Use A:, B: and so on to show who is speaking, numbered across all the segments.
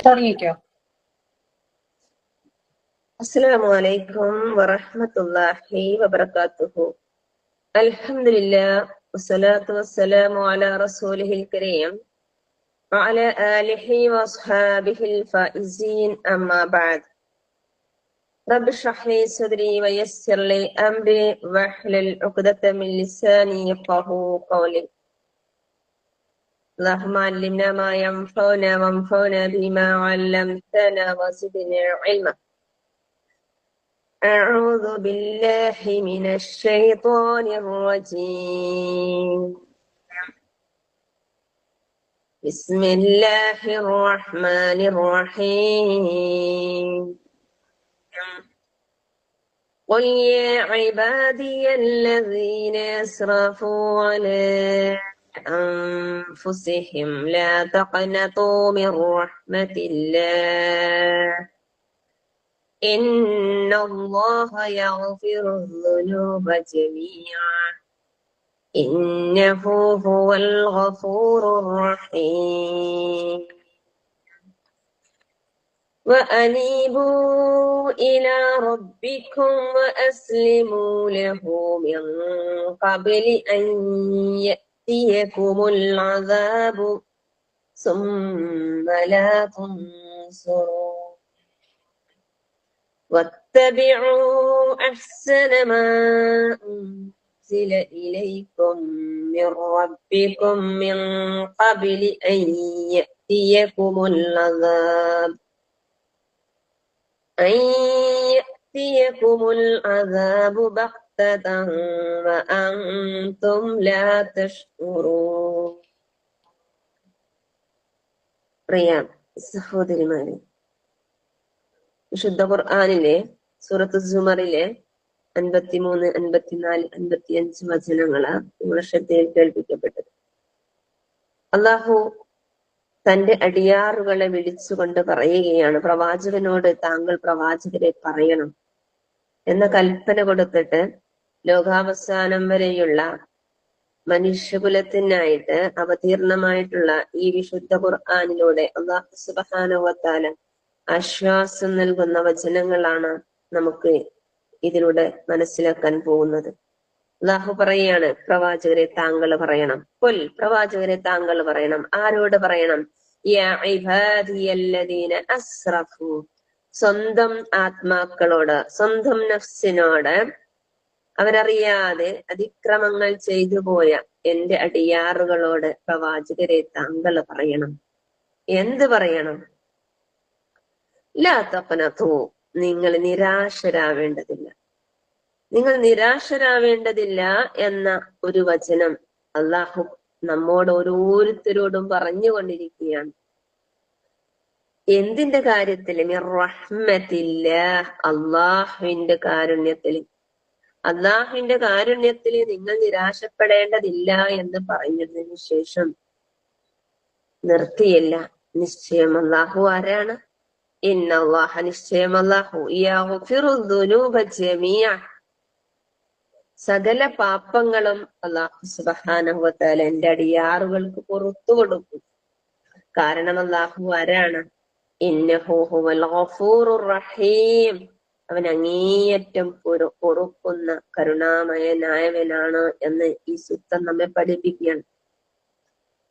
A: തുടങ്ങിക്കോ.
B: അസ്സലാമു അലൈക്കും വറഹ്മത്തുള്ളാഹി വബറകാതുഹു. അൽഹംദുലില്ലാഹ് വസ്സലാത്തു വസ്സലാമു അലാ റസൂലിഹിൽ കരീം വഅലാ ആലിഹി വഅസ്ഹാബിഹിൽ ഫായിസീൻ അമ്മാ ബഅദ്. റബ്ബി ഇശ്റഹ് ലി സദ്രി വയസ്സിർ ലി അംരി വഹ്ലുൽ ഉഖ്ദത മിൻ ലിസാനി യഫ്ഖഹൂ ഖൗലി. اللهم علمنا ما ينفعنا وانفعنا بما علمتنا وزدنا علما. أعوذ بالله من الشيطان الرجيم. بسم الله الرحمن الرحيم. قل يا عبادي الذين أسرفوا على أنفسهم لا تقنطوا من رحمة الله إن الله يغفر الذنوب جميعا إنه هو الغفور الرحيم. وأنيبوا إلى ربكم وأسلموا له من قبل أن يأتيكم العذاب ثم لا تنصرون. واتبعوا أحسن ما أنزل إليكم من ربكم من قبل أن يأتيكم العذاب بغتة وأنتم لا تشعرون. പ്രിയ സഹോദരിമാരെ, വിശുദ്ധ ഖുർആനിലെ സൂറത്ത് സുമറിലെ 53, 54, 55 വചനങ്ങളാ നിങ്ങളുടെ ശ്രദ്ധയിൽ കേൾപ്പിക്കപ്പെട്ടത്. അള്ളാഹു തന്റെ അടിയാറുകളെ വിളിച്ചുകൊണ്ട് പറയുകയാണ്, പ്രവാചകനോട് താങ്കൾ പ്രവാചകരെ പറയണം എന്ന കൽപ്പന കൊടുത്തിട്ട് ലോകാവസാനം വരെയുള്ള മനുഷ്യകുലത്തിനായിട്ട് അവതീർണമായിട്ടുള്ള ഈ വിശുദ്ധ ഖുർആനിലൂടെ അള്ളാഹു സുബ്ഹാനഹു വ തആല ആശ്വാസം നൽകുന്ന വചനങ്ങളാണ് നമുക്ക് ഇതിലൂടെ മനസ്സിലാക്കാൻ പോകുന്നത്. അല്ലാഹു പറയാണ്, പ്രവാചകരെ താങ്കൾ പറയണം. ഖുൽ, പ്രവാചകരെ താങ്കൾ പറയണം. ആരോട് പറയണം? യാ ഇബാദിയല്ലദീന അസ്റഫു, സ്വന്തം ആത്മാക്കളോട്, സ്വന്തം നഫ്സിനോട്, അവരറിയാതെ അതിക്രമങ്ങൾ ചെയ്തു പോയ എന്റെ അടിയാറുകളോട് പ്രവാചകരെ താങ്കൾ പറയണം. എന്ത് പറയണം? ലാ തഖ്നതു, നിങ്ങൾ നിരാശരാവേണ്ടതില്ല. നിങ്ങൾ നിരാശരാവേണ്ടതില്ല എന്ന ഒരു വചനം അള്ളാഹു നമ്മോട് ഓരോരുത്തരോടും പറഞ്ഞുകൊണ്ടിരിക്കുകയാണ്. എന്തിന്റെ കാര്യത്തിൽ? മിർ റഹ്മത്തില്ലാഹ്, അള്ളാഹുവിന്റെ കാരുണ്യത്തിൽ. അള്ളാഹുവിന്റെ കാരുണ്യത്തിൽ നിങ്ങൾ നിരാശപ്പെടേണ്ടതില്ല എന്ന് പറഞ്ഞതിന് ശേഷം നിർത്തിയില്ല. നിശ്ചയം അള്ളാഹു ആരാണ്? ഇന്നല്ലാഹ, നിശ്ചയം അല്ലാഹു യഗ്ഫിറു ദുനൂബ ജമീഅ, സകല പാപങ്ങളും അല്ലാഹു സുബ്ഹാനഹു വ തആല എന്റെ അടിയാറുകൾക്ക് പുറത്തു കൊടുക്കും. കാരണം അല്ലാഹു ആരാണ്? ഇന്നഹു ഹുവൽ ഗഫൂറുർ റഹീം, അവൻ അങ്ങേയറ്റം പൊറുക്കുന്ന കരുണാമയനായവനാണ് എന്ന് ഈ സൂക്തം നമ്മെ പഠിപ്പിക്കുകയാണ്.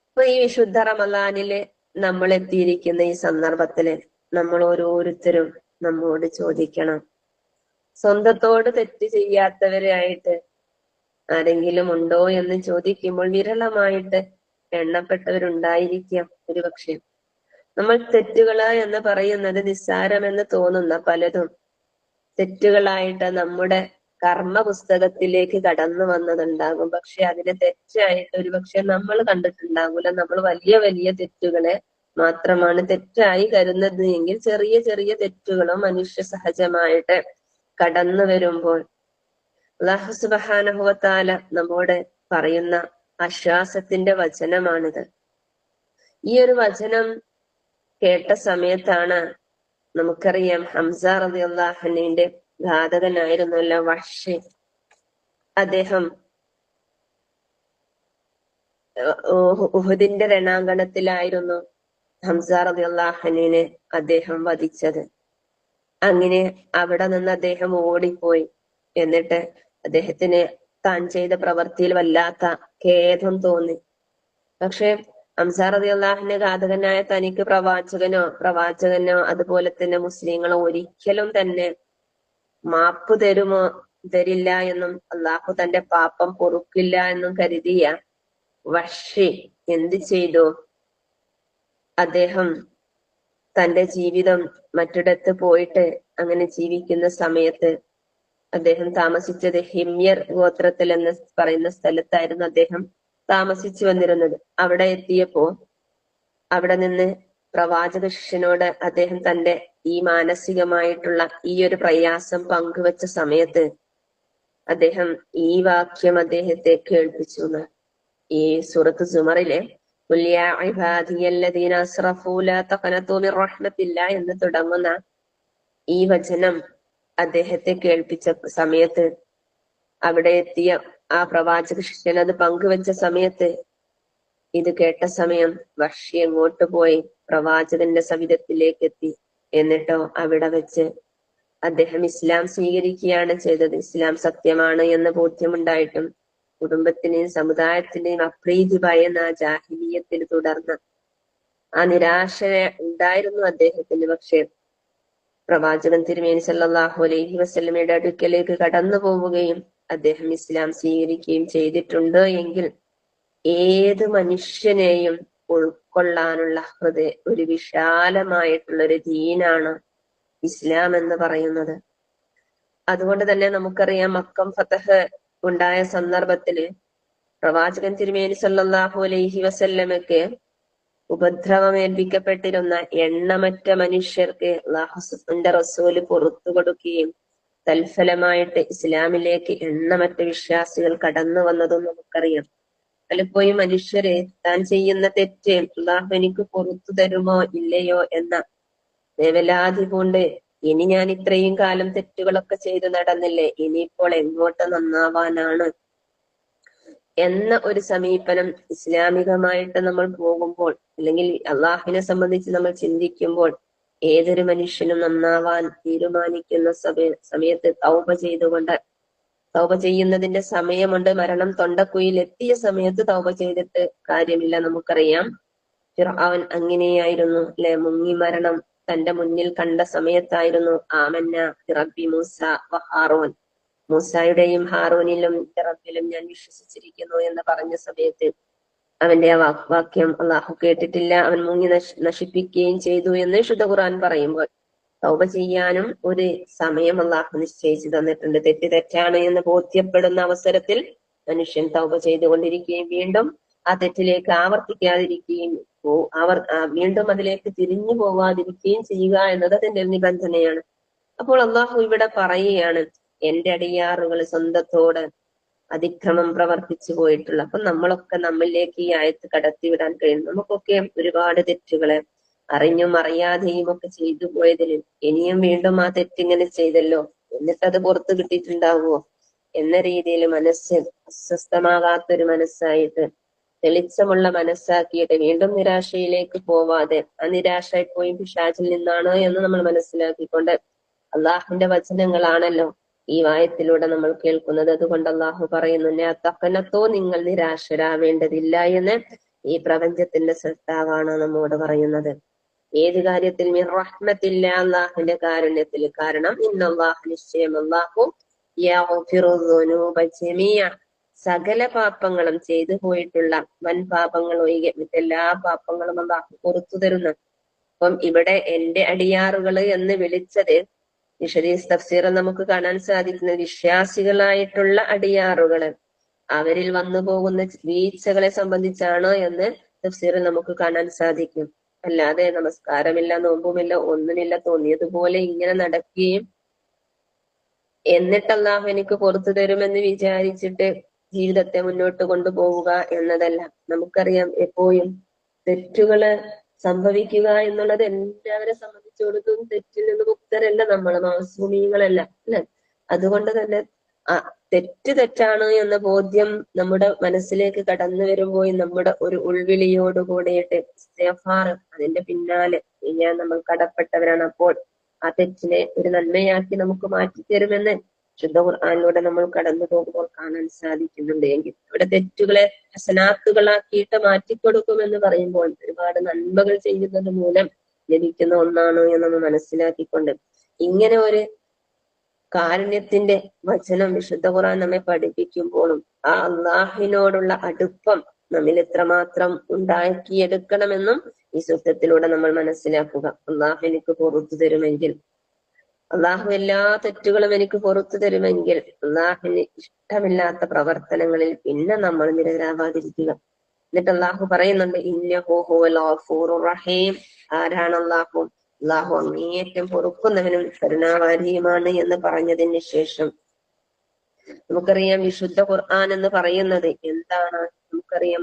B: അപ്പൊ ഈ വിശുദ്ധ റമളാനില് നമ്മൾ എത്തിയിരിക്കുന്ന ഈ സന്ദർഭത്തില് നമ്മൾ ഓരോരുത്തരും നമ്മോട് ചോദിക്കണം, സ്വന്തത്തോട് തെറ്റ് ചെയ്യാത്തവരായിട്ട് ആരെങ്കിലും ഉണ്ടോ എന്ന് ചോദിക്കുമ്പോൾ വിരളമായിട്ട് എണ്ണപ്പെട്ടവരുണ്ടായിരിക്കാം ഒരുപക്ഷെ. നമ്മൾ തെറ്റുകള് എന്ന് പറയുന്നത് നിസ്സാരമെന്ന് തോന്നുന്ന പലതും തെറ്റുകളായിട്ട് നമ്മുടെ കർമ്മ പുസ്തകത്തിലേക്ക് കടന്നു വന്നതുണ്ടാകും. പക്ഷെ അതിനെ തെറ്റായിട്ട് ഒരുപക്ഷെ നമ്മൾ കണ്ടിട്ടുണ്ടാകൂല. നമ്മൾ വലിയ വലിയ തെറ്റുകളെ മാത്രമാണ് തെറ്റായി കരുതുന്നത് എങ്കിൽ ചെറിയ ചെറിയ തെറ്റുകളും മനുഷ്യ സഹജമായിട്ട് കടന്നു വരുമ്പോൾ അല്ലാഹു സുബ്ഹാനഹു വ തആല നമ്മോട് പറയുന്ന ആശ്വാസത്തിന്റെ വചനമാണിത്. ഈ ഒരു വചനം കേട്ട സമയത്താണ് നമുക്കറിയാം ഹംസ റളിയല്ലാഹു അൻഹുവിന്റെ ഘാതകനായിരുന്നല്ലോ വഹ്ശി. അദ്ദേഹം ഉഹുദിന്റെ രണാങ്കണത്തിലായിരുന്നു. ഹംസ റളിയല്ലാഹു അൻഹുവിനെ അദ്ദേഹം വധിച്ചത്. അങ്ങനെ അവിടെ നിന്ന് അദ്ദേഹം ഓടിപ്പോയി. എന്നിട്ട് അദ്ദേഹത്തിന് താൻ ചെയ്ത പ്രവൃത്തിയിൽ വല്ലാത്ത ഖേദം തോന്നി. പക്ഷെ ഹംസ റളിയല്ലാഹു അൻഹു ഘാതകനായ തനിക്ക് പ്രവാചകനോ അതുപോലെ തന്നെ മുസ്ലിങ്ങളോ ഒരിക്കലും തന്നെ മാപ്പ് തരില്ല എന്നും അള്ളാഹു തന്റെ പാപം പൊറുക്കില്ല എന്നും കരുതിയ വഹ്ഷി എന്ത് ചെയ്തു? അദ്ദേഹം തന്റെ ജീവിതം മറ്റിടത്ത് പോയിട്ട് അങ്ങനെ ജീവിക്കുന്ന സമയത്ത് അദ്ദേഹം താമസിച്ചത് ഹിമ്യർ ഗോത്രത്തിൽ എന്ന് പറയുന്ന സ്ഥലത്തായിരുന്നു അദ്ദേഹം താമസിച്ചു വന്നിരുന്നത്. അവിടെ എത്തിയപ്പോ അവിടെ നിന്ന് പ്രവാചക ശിഷ്യനോട് അദ്ദേഹം തന്റെ ഈ മാനസികമായിട്ടുള്ള ഈ ഒരു പ്രയാസം പങ്കുവച്ച സമയത്ത് അദ്ദേഹം ഈ വാക്യം അദ്ദേഹത്തെ കേൾപ്പിച്ചു. ഈ സൂറത്ത് സുമറിലെ എന്ന് തുടങ്ങുന്ന ഈ വചനം അദ്ദേഹത്തെ കേൾപ്പിച്ച സമയത്ത് അവിടെ എത്തിയ ആ പ്രവാചക ശിഷ്യൻ അത് പങ്കുവെച്ച സമയത്ത് ഇത് കേട്ട സമയം വഹ്ഷി എങ്ങോട്ട് പോയി? പ്രവാചകന്റെ സവിധത്തിലേക്ക് എത്തി. എന്നിട്ടോ അവിടെ വെച്ച് അദ്ദേഹം ഇസ്ലാം സ്വീകരിക്കുകയാണ് ചെയ്തത്. ഇസ്ലാം സത്യമാണ് എന്ന് ബോധ്യമുണ്ടായിട്ടും കുടുംബത്തിനെയും സമുദായത്തിനെയും അപ്രീതി ഭയന്ന ആ ജാഹിലിയത്തിൽ തുടർന്ന് ആ നിരാശ ഉണ്ടായിരുന്നു അദ്ദേഹത്തിന്. പക്ഷെ പ്രവാചകൻ തിരുമേനി സല്ലല്ലാഹു അലൈഹി വസല്ലമയുടെ അടുക്കലേക്ക് കടന്നു പോവുകയും അദ്ദേഹം ഇസ്ലാം സ്വീകരിക്കുകയും ചെയ്തിട്ടുണ്ട് എങ്കിൽ ഏത് മനുഷ്യനെയും ഉൾക്കൊള്ളാനുള്ള ഒരു വിശാലമായിട്ടുള്ള ഒരു ദീനാണ് ഇസ്ലാം എന്ന് പറയുന്നത്. അതുകൊണ്ട് തന്നെ നമുക്കറിയാം, മക്കം ഫതഹ് ഉണ്ടായ സന്ദർഭത്തില് പ്രവാചകൻ തിരുമേനി സല്ലല്ലാഹു അലൈഹി വസല്ലമയ്ക്ക് ഉപദ്രവമേൽപ്പിക്കപ്പെട്ടിരുന്ന എണ്ണമറ്റ മനുഷ്യർക്ക് അല്ലാഹുവിന്റെ റസൂല് പുറത്തു കൊടുക്കുകയും തൽഫലമായിട്ട് ഇസ്ലാമിലേക്ക് എണ്ണമറ്റ വിശ്വാസികൾ കടന്നു വന്നതും നമുക്കറിയാം. പലപ്പോഴും മനുഷ്യരെ താൻ ചെയ്യുന്ന തെറ്റ് അല്ലാഹു എനിക്ക് പുറത്തു തരുമോ ഇല്ലയോ എന്ന വേവലാതി കൊണ്ട് ഇനി ഞാൻ ഇത്രയും കാലം തെറ്റുകളൊക്കെ ചെയ്തു നടന്നില്ലേ, ഇനിയിപ്പോൾ എങ്ങോട്ട് നന്നാവാനാണ് എന്ന ഒരു സമീപനം ഇസ്ലാമികമായിട്ട് നമ്മൾ പോകുമ്പോൾ, അല്ലെങ്കിൽ അള്ളാഹുവിനെ സംബന്ധിച്ച് നമ്മൾ ചിന്തിക്കുമ്പോൾ, ഏതൊരു മനുഷ്യനും നന്നാവാൻ തീരുമാനിക്കുന്ന സമയത്ത് തൗബ ചെയ്യുന്നതിന്റെ സമയമുണ്ട്. മരണം തൊണ്ടക്കുയിൽ എത്തിയ സമയത്ത് തൗബ ചെയ്തിട്ട് കാര്യമില്ല. നമുക്കറിയാം ഫിർഔൻ അങ്ങനെയായിരുന്നു അല്ലെ. മുങ്ങി മരണം തന്റെ മുന്നിൽ കണ്ട സമയത്തായിരുന്നു ആമന്ന റബ്ബി മൂസ വ ഹാറൂൻ, മൂസായുടെയും ഹാറൂനിലും റബ്ബിലും ഞാൻ വിശ്വസിച്ചിരിക്കുന്നു എന്ന് പറഞ്ഞ സമയത്ത് അവന്റെ ആ വാക്യം അള്ളാഹു കേട്ടിട്ടില്ല. അവൻ മുങ്ങി നശിപ്പിക്കുകയും ചെയ്തു എന്ന് വിശുദ്ധ ഖുർആൻ പറയുമ്പോൾ തൗബ ചെയ്യാനും ഒരു സമയം അള്ളാഹു നിശ്ചയിച്ചു തന്നിട്ടുണ്ട്. തെറ്റാണ് എന്ന് ബോധ്യപ്പെടുന്ന അവസരത്തിൽ മനുഷ്യൻ തൗബ ചെയ്തുകൊണ്ടിരിക്കുകയും വീണ്ടും ആ തെറ്റിലേക്ക് ആവർത്തിക്കാതിരിക്കുകയും വീണ്ടും അതിലേക്ക് തിരിഞ്ഞു പോകാതിരിക്കുകയും ചെയ്യുക എന്നത് അതിന്റെ നിബന്ധനയാണ്. അപ്പോൾ അള്ളാഹു ഇവിടെ പറയുകയാണ്, എന്റെ അടിയാറുകൾ സ്വന്തത്തോട് അതിക്രമം പ്രവർത്തിച്ചു പോയിട്ടുള്ള. അപ്പൊ നമ്മളൊക്കെ നമ്മളിലേക്ക് ഈ ആയത്ത് കടത്തിവിടാൻ കഴിയും. നമുക്കൊക്കെ ഒരുപാട് തെറ്റുകളെ അറിഞ്ഞും അറിയാതെയും ഒക്കെ ചെയ്തു പോയതിന് ഇനിയും വീണ്ടും ആ തെറ്റിങ്ങനെ ചെയ്തല്ലോ, എന്നിട്ട് അത് പുറത്ത് കിട്ടിയിട്ടുണ്ടാവുമോ എന്ന രീതിയിൽ മനസ്സ് അസ്വസ്ഥമാകാത്തൊരു മനസ്സായിട്ട് തെളിച്ചമുള്ള മനസ്സാക്കിയിട്ട് വീണ്ടും നിരാശയിലേക്ക് പോവാതെ, ആ നിരാശ എപ്പോഴും പിശാചിൽ നിന്നാണ് എന്ന് നമ്മൾ മനസ്സിലാക്കിക്കൊണ്ട് അള്ളാഹുവിന്റെ വചനങ്ങളാണല്ലോ ഈ വായത്തിലൂടെ നമ്മൾ കേൾക്കുന്നത്. അതുകൊണ്ട് അള്ളാഹു പറയുന്നു, നിങ്ങൾ നിരാശരാവേണ്ടതില്ല എന്ന് ഈ പ്രപഞ്ചത്തിന്റെ സൃഷ്ടാവാണ് നമ്മോട് പറയുന്നത്. ഏത് കാര്യത്തിൽ മിർ റഹ്മത്തില്ല, അള്ളാഹുവിന്റെ കാരുണ്യത്തിൽ. കാരണം ഇന്നല്ലാഹു നിശ്ചയം അല്ലാഹു യഗ്ഫിറു ദുനൂബ ജമീഅ, സകല പാപങ്ങളും ചെയ്തു പോയിട്ടുള്ള വൻ പാപങ്ങൾ ഒഴികെ മറ്റെല്ലാ പാപങ്ങളും അള്ളാഹു പുറത്തു തരുന്നു. അപ്പം ഇവിടെ എന്റെ അടിയാറുകൾ എന്ന് വിളിച്ചത് വിശദീസ് തഫ്സീർ നമുക്ക് കാണാൻ സാധിക്കുന്ന വിശ്വാസികളായിട്ടുള്ള അടിയാറുകള് അവരിൽ വന്നു പോകുന്ന വീഴ്ചകളെ സംബന്ധിച്ചാണ് എന്ന് തഫ്സീറിൽ നമുക്ക് കാണാൻ സാധിക്കും. അല്ലാതെ നമസ്കാരമില്ല, നോമ്പുമില്ല, ഒന്നുമില്ല, തോന്നിയതുപോലെ ഇങ്ങനെ നടക്കുകയും എന്നിട്ട് അല്ലാഹു എനിക്ക് പുറത്തു തരുമെന്ന് വിചാരിച്ചിട്ട് ജീവിതത്തെ മുന്നോട്ട് കൊണ്ടുപോവുക എന്നതല്ല. നമുക്കറിയാം, എപ്പോഴും തെറ്റുകള് സംഭവിക്കുക എന്നുള്ളത് എല്ലാവരെ സംബന്ധിച്ചിടത്തും തെറ്റിൽ നിന്ന് മുക്തരല്ല, നമ്മൾ മാസൂമികളല്ല അല്ലെ. അതുകൊണ്ട് തന്നെ ആ തെറ്റാണ് എന്ന ബോധ്യം നമ്മുടെ മനസ്സിലേക്ക് കടന്നു വരുമ്പോൾ നമ്മുടെ ഒരു ഉൾവിളിയോടുകൂടിയിട്ട് ഇസ്തിഗ്ഫാർ, അതിന്റെ പിന്നാലെ ചെയ്യാൻ നമ്മൾ കടപ്പെട്ടവരാണ്. അപ്പോൾ ആ തെറ്റിനെ ഒരു നന്മയാക്കി നമുക്ക് മാറ്റിത്തരുമെന്ന് ശുദ്ധ ഖുർആനിലൂടെ നമ്മൾ കടന്നു പോകുമ്പോൾ കാണാൻ സാധിക്കുന്നുണ്ട്. എങ്കിൽ ഇവിടെ തെറ്റുകളെ ഹസനാത്തുകളാക്കിയിട്ട് മാറ്റിക്കൊടുക്കുമെന്ന് പറയുമ്പോൾ ഒരുപാട് നന്മകൾ ചെയ്യുന്നത് മൂലം ലഭിക്കുന്ന ഒന്നാണ് എന്ന് നമ്മൾ മനസ്സിലാക്കിക്കൊണ്ട് ഇങ്ങനെ ഒരു കാരുണ്യത്തിന്റെ വചനം വിശുദ്ധ ഖുർആൻ നമ്മെ പഠിപ്പിക്കുമ്പോഴും ആ അള്ളാഹിനോടുള്ള അടുപ്പം നമ്മിൽ എത്രമാത്രം ഉണ്ടാക്കിയെടുക്കണമെന്നും ഈ സൂക്തത്തിലൂടെ നമ്മൾ മനസ്സിലാക്കുക. അള്ളാഹു എനിക്ക് പുറത്തു തരുമെങ്കിൽ, അള്ളാഹു എല്ലാ തെറ്റുകളും എനിക്ക് പുറത്തു തരുമെങ്കിൽ, അള്ളാഹുവിന് ഇഷ്ടമില്ലാത്ത പ്രവർത്തനങ്ങളിൽ പിന്നെ നമ്മൾ നിരതരാവാതിരിക്കുക. എന്നിട്ട് അള്ളാഹു പറയുന്നുണ്ട്, ഇന്നഹു ഹുവൽ ഗഫൂറുർ റഹീം. ആരാണ് അള്ളാഹു? അള്ളാഹു അങ്ങേയറ്റം പൊറുക്കുന്നവനും കരുണാവാരിയുമാണ് എന്ന് പറഞ്ഞതിന് ശേഷം നമുക്കറിയാം വിശുദ്ധ ഖുർആൻ എന്ന് പറയുന്നത് എന്താണ്? നമുക്കറിയാം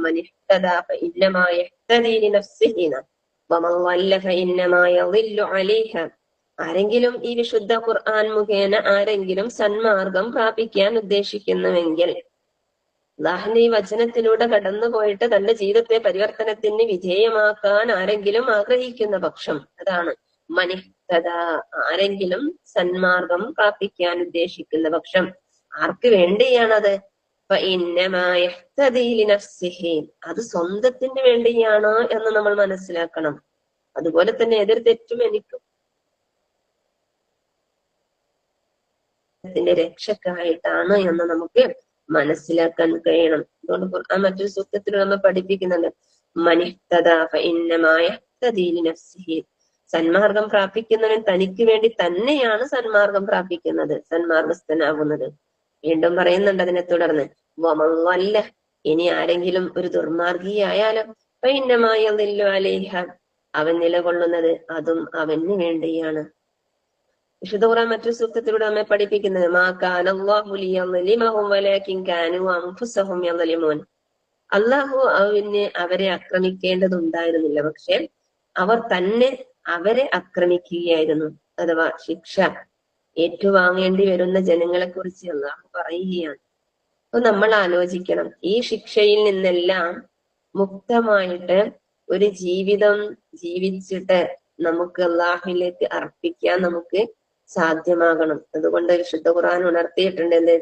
B: ആരെങ്കിലും ഈ വിശുദ്ധ ഖുർആൻ മുഖേന ആരെങ്കിലും സന്മാർഗം പ്രാപിക്കാൻ ഉദ്ദേശിക്കുന്നുവെങ്കിൽ, അല്ലാഹുവിന്റെ ഈ വചനത്തിലൂടെ കടന്നുപോയിട്ട് തന്റെ ജീവിതത്തെ പരിവർത്തനത്തിന് വിധേയമാക്കാൻ ആരെങ്കിലും ആഗ്രഹിക്കുന്ന പക്ഷം, അതാണ് മനിഹ്തദ, ആരെങ്കിലും സന്മാർഗം പ്രാപിക്കാൻ ഉദ്ദേശിക്കുന്ന പക്ഷം. ആർക്ക് വേണ്ടിയാണത്? അത് സ്വന്തത്തിന് വേണ്ടിയാണ് എന്ന് നമ്മൾ മനസ്സിലാക്കണം. അതുപോലെ തന്നെ ഏതൊരു തെറ്റും എനിക്കും രക്ഷക്കായിട്ടാണ് എന്ന് നമുക്ക് മനസ്സിലാക്കാൻ കഴിയണം. അതുകൊണ്ട് ഖുർആൻ മറ്റൊരു സൂക്തത്തിൽ നമ്മൾ പഠിപ്പിക്കുന്നുണ്ട്, സന്മാർഗം പ്രാപിക്കുന്നവൻ തനിക്ക് വേണ്ടി തന്നെയാണ് സന്മാർഗം പ്രാപിക്കുന്നത്, സന്മാർഗസ്ഥനാകുന്നത്. വീണ്ടും പറയുന്നുണ്ട് അതിനെ തുടർന്ന്, വമല്ല, ഇനി ആരെങ്കിലും ഒരു ദുർമാർഗിയായാലും അലൈഹ, അവൻ നിലകൊള്ളുന്നത് അതും അവന് വേണ്ടിയാണ്. വിശുദ്ധ ഖുർആൻ മറ്റൊരു സൂക്തത്തിലൂടെ നമ്മെ പഠിപ്പിക്കുന്നത്, അള്ളാഹു അവരെ ആക്രമിക്കേണ്ടതുണ്ടായിരുന്നില്ല, പക്ഷെ അവർ തന്നെ അവരെ ആക്രമിക്കുകയായിരുന്നു. അഥവാ ശിക്ഷ ഏറ്റുവാങ്ങേണ്ടി വരുന്ന ജനങ്ങളെ കുറിച്ച് അള്ളാഹു പറയുകയാണ്. അപ്പൊ നമ്മൾ ആലോചിക്കണം, ഈ ശിക്ഷയിൽ നിന്നെല്ലാം മുക്തമായിട്ട് ഒരു ജീവിതം ജീവിച്ചിട്ട് നമുക്ക് അള്ളാഹുവിലേക്ക് അർപ്പിക്കാൻ നമുക്ക് സാധ്യമാകണം. അതുകൊണ്ട് വിശുദ്ധ ഖുർആൻ ഉണർത്തിയിട്ടുണ്ട് എന്ത്?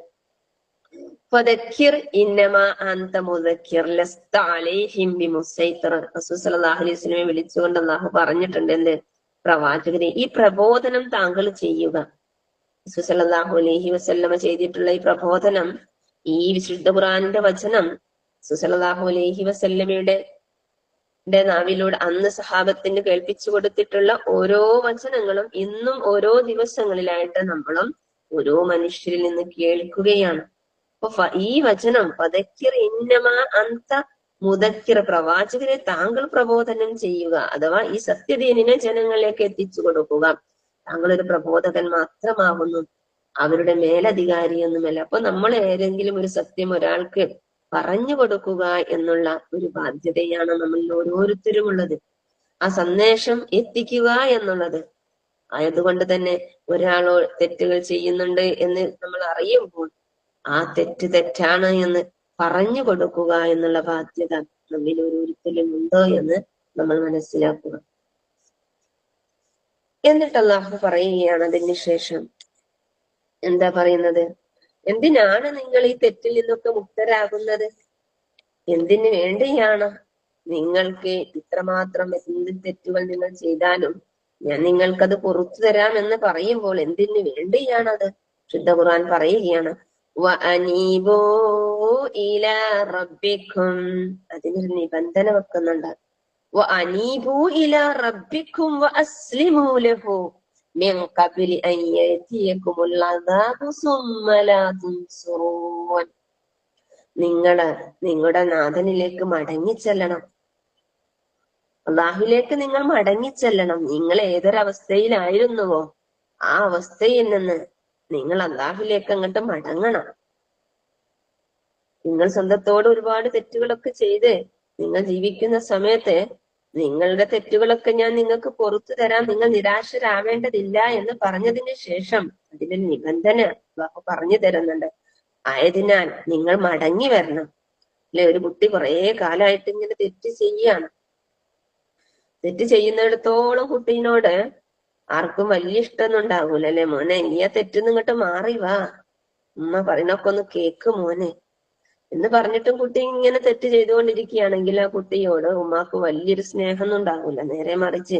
B: ഫദക്കിർ ഇന്നമാ അൻത മുദക്കിർ ലസ്ത അലൈഹിം ബിമുസൈത്തിർ. റസൂൽ സല്ലല്ലാഹു അലൈഹി വസല്ലമയെ വിളിച്ചുകൊണ്ട് അള്ളാഹു പറഞ്ഞിട്ടുണ്ട് എന്ത്? പ്രവാചകരെ, ഈ പ്രബോധനം താങ്കൾ ചെയ്യുക. റസൂൽ സല്ലല്ലാഹു അലൈഹി വസല്ലമ ചെയ്തിട്ടുള്ള ഈ പ്രബോധനം, ഈ വിശുദ്ധ ഖുർആനിന്റെ വചനം റസൂൽ സല്ലല്ലാഹു അലൈഹി വസല്ലമയുടെ നാവിലൂടെ അന്ന് സഹാബത്തിന് കേൾപ്പിച്ചു കൊടുത്തിട്ടുള്ള ഓരോ വചനങ്ങളും ഇന്നും ഓരോ ദിവസങ്ങളിലായിട്ട് നമ്മളും ഓരോ മനുഷ്യരിൽ നിന്ന് കേൾക്കുകയാണ്. അപ്പൊ ഈ വചനം ഫദക്കിർ ഇന്നമാ അൻത മുദക്കിർ, പ്രവാചകരെ താങ്കൾ പ്രബോധനം ചെയ്യുക, അഥവാ ഈ സത്യദീനിനെ ജനങ്ങളിലേക്ക് എത്തിച്ചു കൊടുക്കുക. താങ്കൾ ഒരു പ്രബോധകൻ മാത്രമാകുന്നു, അവരുടെ മേലധികാരിയൊന്നുമല്ല. അപ്പൊ നമ്മൾ ഏതെങ്കിലും ഒരു സത്യം ഒരാൾക്ക് പറഞ്ഞു കൊടുക്കുക എന്നുള്ള ഒരു ബാധ്യതയാണ് നമ്മളിൽ ഓരോരുത്തരും ഉള്ളത്, ആ സന്ദേശം എത്തിക്കുക എന്നുള്ളത്. ആയതുകൊണ്ട് തന്നെ ഒരാളോ തെറ്റുകൾ ചെയ്യുന്നുണ്ട് എന്ന് നമ്മൾ അറിയുമ്പോൾ ആ തെറ്റാണ് എന്ന് പറഞ്ഞു കൊടുക്കുക എന്നുള്ള ബാധ്യത നമ്മിൽ ഓരോരുത്തരും ഉണ്ടോ എന്ന് നമ്മൾ മനസ്സിലാക്കുക. എന്നിട്ട് അല്ലാഹു പറയുകയാണ് അതിന് ശേഷം, എന്താ പറയുന്നത്? എന്തിനാണ് നിങ്ങൾ ഈ തെറ്റിൽ നിന്നൊക്കെ മുക്തരാകുന്നത്? എന്തിനു വേണ്ടിയാണ്? നിങ്ങൾക്ക് ഇത്രമാത്രം എന്ത് തെറ്റുകൾ നിങ്ങൾ ചെയ്താലും ഞാൻ നിങ്ങൾക്കത് പുറത്തു തരാം എന്ന് പറയുമ്പോൾ എന്തിനു വേണ്ടിയാണത്? ശുദ്ധ ഖുർആൻ പറയുകയാണ്, വഅനീബൂ ഇലാ റബ്ബിക്കും, അതിനൊരു നിബന്ധന വെക്കുന്നുണ്ട്. വഅനീബൂ ഇലാ റബ്ബിക്കും വഅസ്ലിമൂ ലഹു മിൻ ഖബ്ലി അൻ യഅതിയകുമുൽ അദാബു സുമ്മ ലാ തുൻസറൂൻ. നിങ്ങളുടെ നാഥനിലേക്ക് മടങ്ങിച്ചെല്ലണം, അള്ളാഹുവിലേക്ക് നിങ്ങൾ മടങ്ങിച്ചെല്ലണം. നിങ്ങൾ ഏതൊരവസ്ഥയിലായിരുന്നുവോ ആ അവസ്ഥയിൽ നിന്ന് നിങ്ങൾ അള്ളാഹുവിലേക്ക് അങ്ങോട്ട് മടങ്ങണം. നിങ്ങൾ സ്വന്തത്തോട് ഒരുപാട് തെറ്റുകളൊക്കെ ചെയ്ത് നിങ്ങൾ ജീവിക്കുന്ന സമയത്ത് നിങ്ങളുടെ തെറ്റുകളൊക്കെ ഞാൻ നിങ്ങൾക്ക് പുറത്തു തരാം, നിങ്ങൾ നിരാശരാവേണ്ടതില്ല എന്ന് പറഞ്ഞതിന് ശേഷം അതിനൊരു നിബന്ധന അള്ളാഹു പറഞ്ഞു തരുന്നുണ്ട്. ആയതിനാൽ നിങ്ങൾ മടങ്ങി വരണം. അല്ലെ, ഒരു കുട്ടി കുറെ കാലമായിട്ട് ഇങ്ങനെ തെറ്റ് ചെയ്യാണ്. തെറ്റ് ചെയ്യുന്നിടത്തോളം കുട്ടീനോട് ആർക്കും വലിയ ഇഷ്ടമൊന്നും ഉണ്ടാകൂല. അല്ലെ, മോനെ നീ ആ തെറ്റിന്ന് ഇങ്ങോട്ട് മാറി വാ, ഉമ്മ പറയുന്നൊക്കെ ഒന്ന് കേക്ക് മോനെ എന്ന് പറഞ്ഞിട്ടും കുട്ടി ഇങ്ങനെ തെറ്റ് ചെയ്തുകൊണ്ടിരിക്കുകയാണെങ്കിൽ ആ കുട്ടിയോട് ഉമ്മാക്ക് വലിയൊരു സ്നേഹമൊന്നും ഉണ്ടാകൂല. നേരെ മറിച്ച്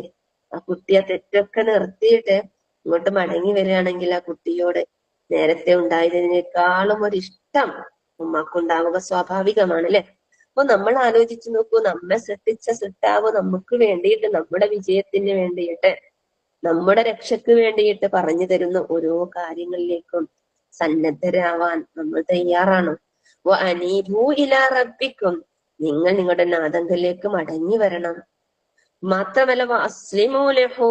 B: ആ കുട്ടി ആ തെറ്റൊക്കെ നിർത്തിയിട്ട് ഇങ്ങോട്ട് മടങ്ങി വരികയാണെങ്കിൽ ആ കുട്ടിയോട് നേരത്തെ ഉണ്ടായതിനേക്കാളും ഒരു ഇഷ്ടം ഉമ്മാക്കുണ്ടാവുക സ്വാഭാവികമാണ്. അല്ലെ? അപ്പൊ നമ്മൾ ആലോചിച്ചു നോക്കൂ, നമ്മെ സൃഷ്ടിച്ച സൃഷ്ടാവ് നമുക്ക് വേണ്ടിയിട്ട്, നമ്മുടെ വിജയത്തിന് വേണ്ടിയിട്ട്, നമ്മുടെ രക്ഷയ്ക്ക് വേണ്ടിയിട്ട് പറഞ്ഞു തരുന്ന ഓരോ കാര്യങ്ങളിലേക്കും സന്നദ്ധരാവാൻ നമ്മൾ തയ്യാറാണ്. അനീബൂ ഇലാ റബ്ബിക്കും, നിങ്ങൾ നിങ്ങളുടെ നാഥങ്കലേക്ക് മടങ്ങി വരണം. മാത്രമല്ല അസ്ലിമൂ ലഹു,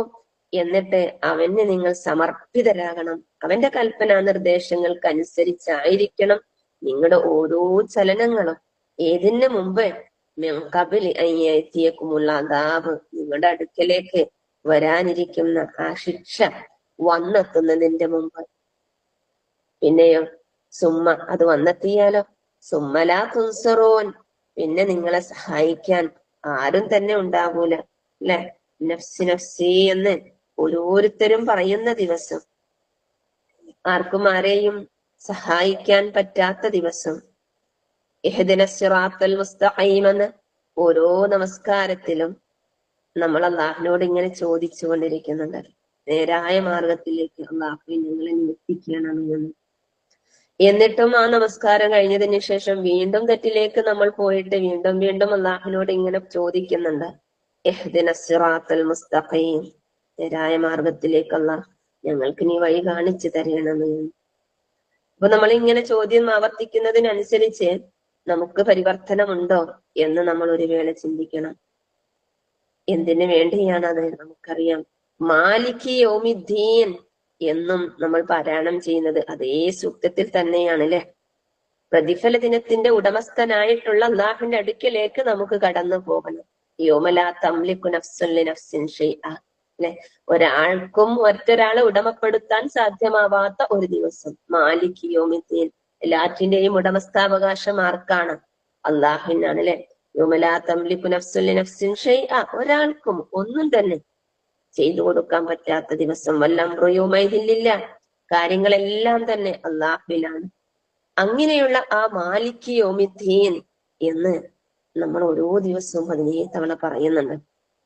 B: എന്നിട്ട് അവന് നിങ്ങൾ സമർപ്പിതരാകണം. അവന്റെ കൽപ്പനാ നിർദ്ദേശങ്ങൾക്കനുസരിച്ചായിരിക്കണം നിങ്ങളുടെ ഓരോ ചലനങ്ങളും. ഏതിന് മുമ്പ് കബിലി അയ്യത്തിയേക്കുമുള്ള അദാബ്, നിങ്ങളുടെ അടുക്കലേക്ക് വരാനിരിക്കുന്ന ആ ശിക്ഷ വന്നെത്തുന്നതിന്റെ മുമ്പ്. പിന്നെയോ സുമ്മ, അത് വന്നെത്തിയാലോ സുമ്മലാ തുൻസറൂൻ, പിന്നെ നിങ്ങളെ സഹായിക്കാൻ ആരും തന്നെ ഉണ്ടാകൂല. അല്ലെ, നഫ്സി നഫ്സി എന്ന് ഓരോരുത്തരും പറയുന്ന ദിവസം, ആർക്കും ആരെയും സഹായിക്കാൻ പറ്റാത്ത ദിവസം. ഇഹ്ദിന സിറാത്തൽ മുസ്തഖീം എന്ന് ഓരോ നമസ്കാരത്തിലും നമ്മൾ അള്ളാഹിനോട് ഇങ്ങനെ ചോദിച്ചു കൊണ്ടിരിക്കുന്നുണ്ട്. നേരായ മാർഗത്തിലേക്ക് അള്ളാഹു ഞങ്ങളെ എത്തിക്കണമെന്ന്. എന്നിട്ടും ആ നമസ്കാരം കഴിഞ്ഞതിന് ശേഷം വീണ്ടും തെറ്റിലേക്ക് നമ്മൾ പോയിട്ട് വീണ്ടും വീണ്ടും അള്ളാഹിനോട് ഇങ്ങനെ ചോദിക്കുന്നുണ്ട്, ഇഹ്ദിന സിറാത്തൽ മുസ്തഖീം, നേരായ മാർഗത്തിലേക്ക് അള്ളാഹ് ഞങ്ങൾക്ക് നീ വഴി കാണിച്ചു തരണമെന്ന്. അപ്പൊ നമ്മൾ ഇങ്ങനെ ചോദ്യം ആവർത്തിക്കുന്നതിനനുസരിച്ച് നമുക്ക് പരിവർത്തനമുണ്ടോ എന്ന് നമ്മൾ ഒരു വേള ചിന്തിക്കണം. എന്തിനു വേണ്ടിയാണത് നമുക്കറിയാം. മാലികി യൗമിദ്ദീൻ എന്നും നമ്മൾ പാരായണം ചെയ്യുന്നത് അതേ സൂക്തത്തിൽ തന്നെയാണ്. അല്ലെ, പ്രതിഫല ദിനത്തിന്റെ ഉടമസ്ഥനായിട്ടുള്ള അള്ളാഹുവിന്റെ അടുക്കലേക്ക് നമുക്ക് കടന്നു പോകണം. യൗമലാ തംലികു നഫ്സുൻ ലിനഫ്സിൻ ഷൈഅ, അല്ലെ, ഒരാൾക്കും മറ്റൊരാളെ ഉടമപ്പെടുത്താൻ സാധ്യമാവാത്ത ഒരു ദിവസം. മാലിക് യൗമിദ്ദീൻ, എല്ലാറ്റിന്റെയും ഉടമസ്ഥാവകാശം ആർക്കാണ്? അള്ളാഹുവിനാണ്. അല്ലെ, യൗമലാ തംലികു നഫ്സുൻ ലിനഫ്സിൻ ഷൈഅ, ഒരാൾക്കും ഒന്നും തന്നെ ചെയ്തു കൊടുക്കാൻ പറ്റാത്ത ദിവസം. വല്ലംറു യൗമൈദിൻ ലില്ലാഹ്, കാര്യങ്ങളെല്ലാം തന്നെ അള്ളാഹുവിലാണ്. അങ്ങനെയുള്ള ആ മാലിക് യൗമിദ്ദീൻ എന്ന് നമ്മൾ ഓരോ ദിവസവും 17 തവണ പറയുന്നുണ്ട്.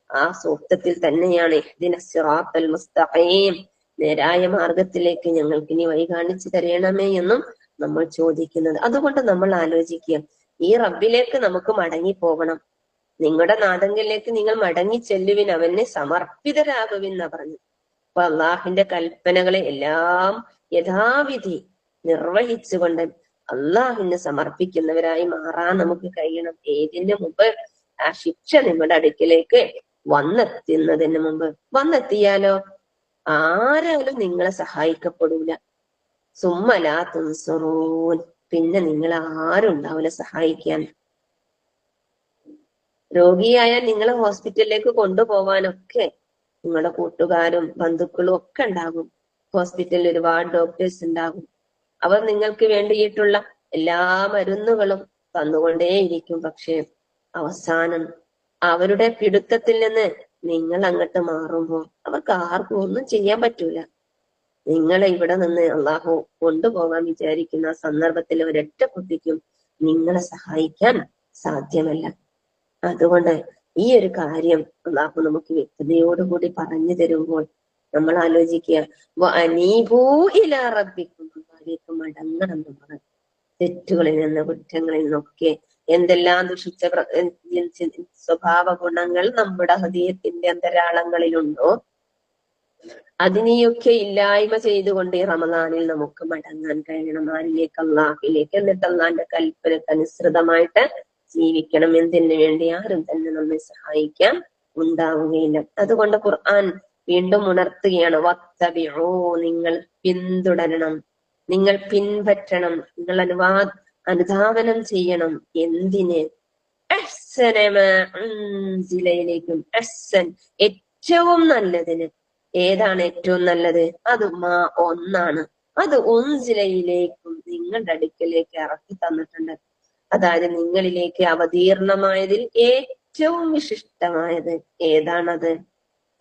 B: ആ സൂക്തത്തിൽ തന്നെയാണ് ഇഹ്ദിന സിറാത്തൽ മുസ്തഖീം, നേരായ മാർഗത്തിലേക്ക് ഞങ്ങൾക്ക് ഇനി വഴി കാണിച്ചു തരണമേ എന്നും നമ്മൾ ചോദിക്കുന്നത്. അതുകൊണ്ട് നമ്മൾ ആലോചിക്കുക, ഈ റബ്ബിലേക്ക് നമുക്ക് മടങ്ങി പോകണം. നിങ്ങളുടെ നാദങ്കലിലേക്ക് നിങ്ങൾ മടങ്ങി ചെല്ലുവിൻ, അവനെ സമർപ്പിതരാകുവിന്ന പറഞ്ഞു. അപ്പൊ അള്ളാഹിന്റെ കൽപ്പനകളെ എല്ലാം യഥാവിധി നിർവഹിച്ചുകൊണ്ട് അള്ളാഹിന് സമർപ്പിക്കുന്നവരായി മാറാൻ നമുക്ക് കഴിയണം. ഏതിന് മുമ്പ്? ആ ശിക്ഷ നിങ്ങളുടെ അടുക്കിലേക്ക് വന്നെത്തുന്നതിന് മുമ്പ്. വന്നെത്തിയാലോ ആരാലും നിങ്ങളെ സഹായിക്കപ്പെടൂല. സുമ്മലാ തുൻസറൂൻ, പിന്നെ നിങ്ങൾ ആരും ഉണ്ടാവില്ല സഹായിക്കാൻ. രോഗിയായാൽ നിങ്ങളെ ഹോസ്പിറ്റലിലേക്ക് കൊണ്ടുപോവാനൊക്കെ നിങ്ങളുടെ കൂട്ടുകാരും ബന്ധുക്കളും ഒക്കെ ഉണ്ടാകും. ഹോസ്പിറ്റലിൽ ഒരുപാട് ഡോക്ടേഴ്സ് ഉണ്ടാകും. അവർ നിങ്ങൾക്ക് വേണ്ടിയിട്ടുള്ള എല്ലാ മരുന്നുകളും തന്നുകൊണ്ടേയിരിക്കും. പക്ഷെ അവസാനം അവരുടെ പിടുത്തത്തിൽ നിന്ന് നിങ്ങൾ അങ്ങോട്ട് മാറുമ്പോൾ അവർക്ക് ആർക്കും ഒന്നും ചെയ്യാൻ പറ്റൂല. നിങ്ങളെ ഇവിടെ നിന്ന് അള്ളാഹു കൊണ്ടുപോകാൻ വിചാരിക്കുന്ന സന്ദർഭത്തിൽ ഒരൊറ്റ കുട്ടിക്കും നിങ്ങളെ സഹായിക്കാൻ സാധ്യമല്ല. അതുകൊണ്ട് ഈ ഒരു കാര്യം അള്ളാഹു നമുക്ക് വ്യക്തതയോടുകൂടി പറഞ്ഞു തരുമ്പോൾ നമ്മൾ ആലോചിക്കുക, അനീബൂ ഇലാ റബ്ബിക്കും, അള്ളാഹിലേക്ക് മടങ്ങണം. നമ്മൾ തെറ്റുകളിൽ നിന്ന്, കുറ്റങ്ങളിൽ നിന്നൊക്കെ എന്തെല്ലാം ദുഷിച്ച സ്വഭാവ ഗുണങ്ങൾ നമ്മുടെ ഹൃദയത്തിന്റെ അന്തരാളങ്ങളിലുണ്ടോ അതിനെയൊക്കെ ഇല്ലായ്മ ചെയ്തുകൊണ്ട് ഈ റമദാനിൽ നമുക്ക് മടങ്ങാൻ കഴിയണം. ആരിലേക്ക്? അള്ളാഹിലേക്ക്. എന്നിട്ട് അള്ളാഹിന്റെ കൽപ്പനക്കനുസൃതമായിട്ട് ജീവിക്കണം. എന്തിനു വേണ്ടി? ആരും തന്നെ നമ്മെ സഹായിക്കാൻ ഉണ്ടാവുകയില്ല. അതുകൊണ്ട് ഖുർആൻ വീണ്ടും ഉണർത്തുകയാണ്, വത്തബിഊ, നിങ്ങൾ പിന്തുടരണം, നിങ്ങൾ പിൻപറ്റണം, നിങ്ങൾ അനുധാവനം ചെയ്യണം. എന്തിന്? അഹ്സന മാ ഉൻസില ഇലൈക്കും, അഹ്സൻ, ഏറ്റവും നല്ലതിന്. ഏതാണ് ഏറ്റവും നല്ലത്? അത് ഒന്നാണ്, അത് ഉൻസിലയിലേക്കും നിങ്ങളുടെ അടുക്കലേക്ക് ഇറക്കി തന്നിട്ടുണ്ട്. അതായത് നിങ്ങളിലേക്ക് അവതീർണമായതിൽ ഏറ്റവും വിശിഷ്ടമായത് ഏതാണത്?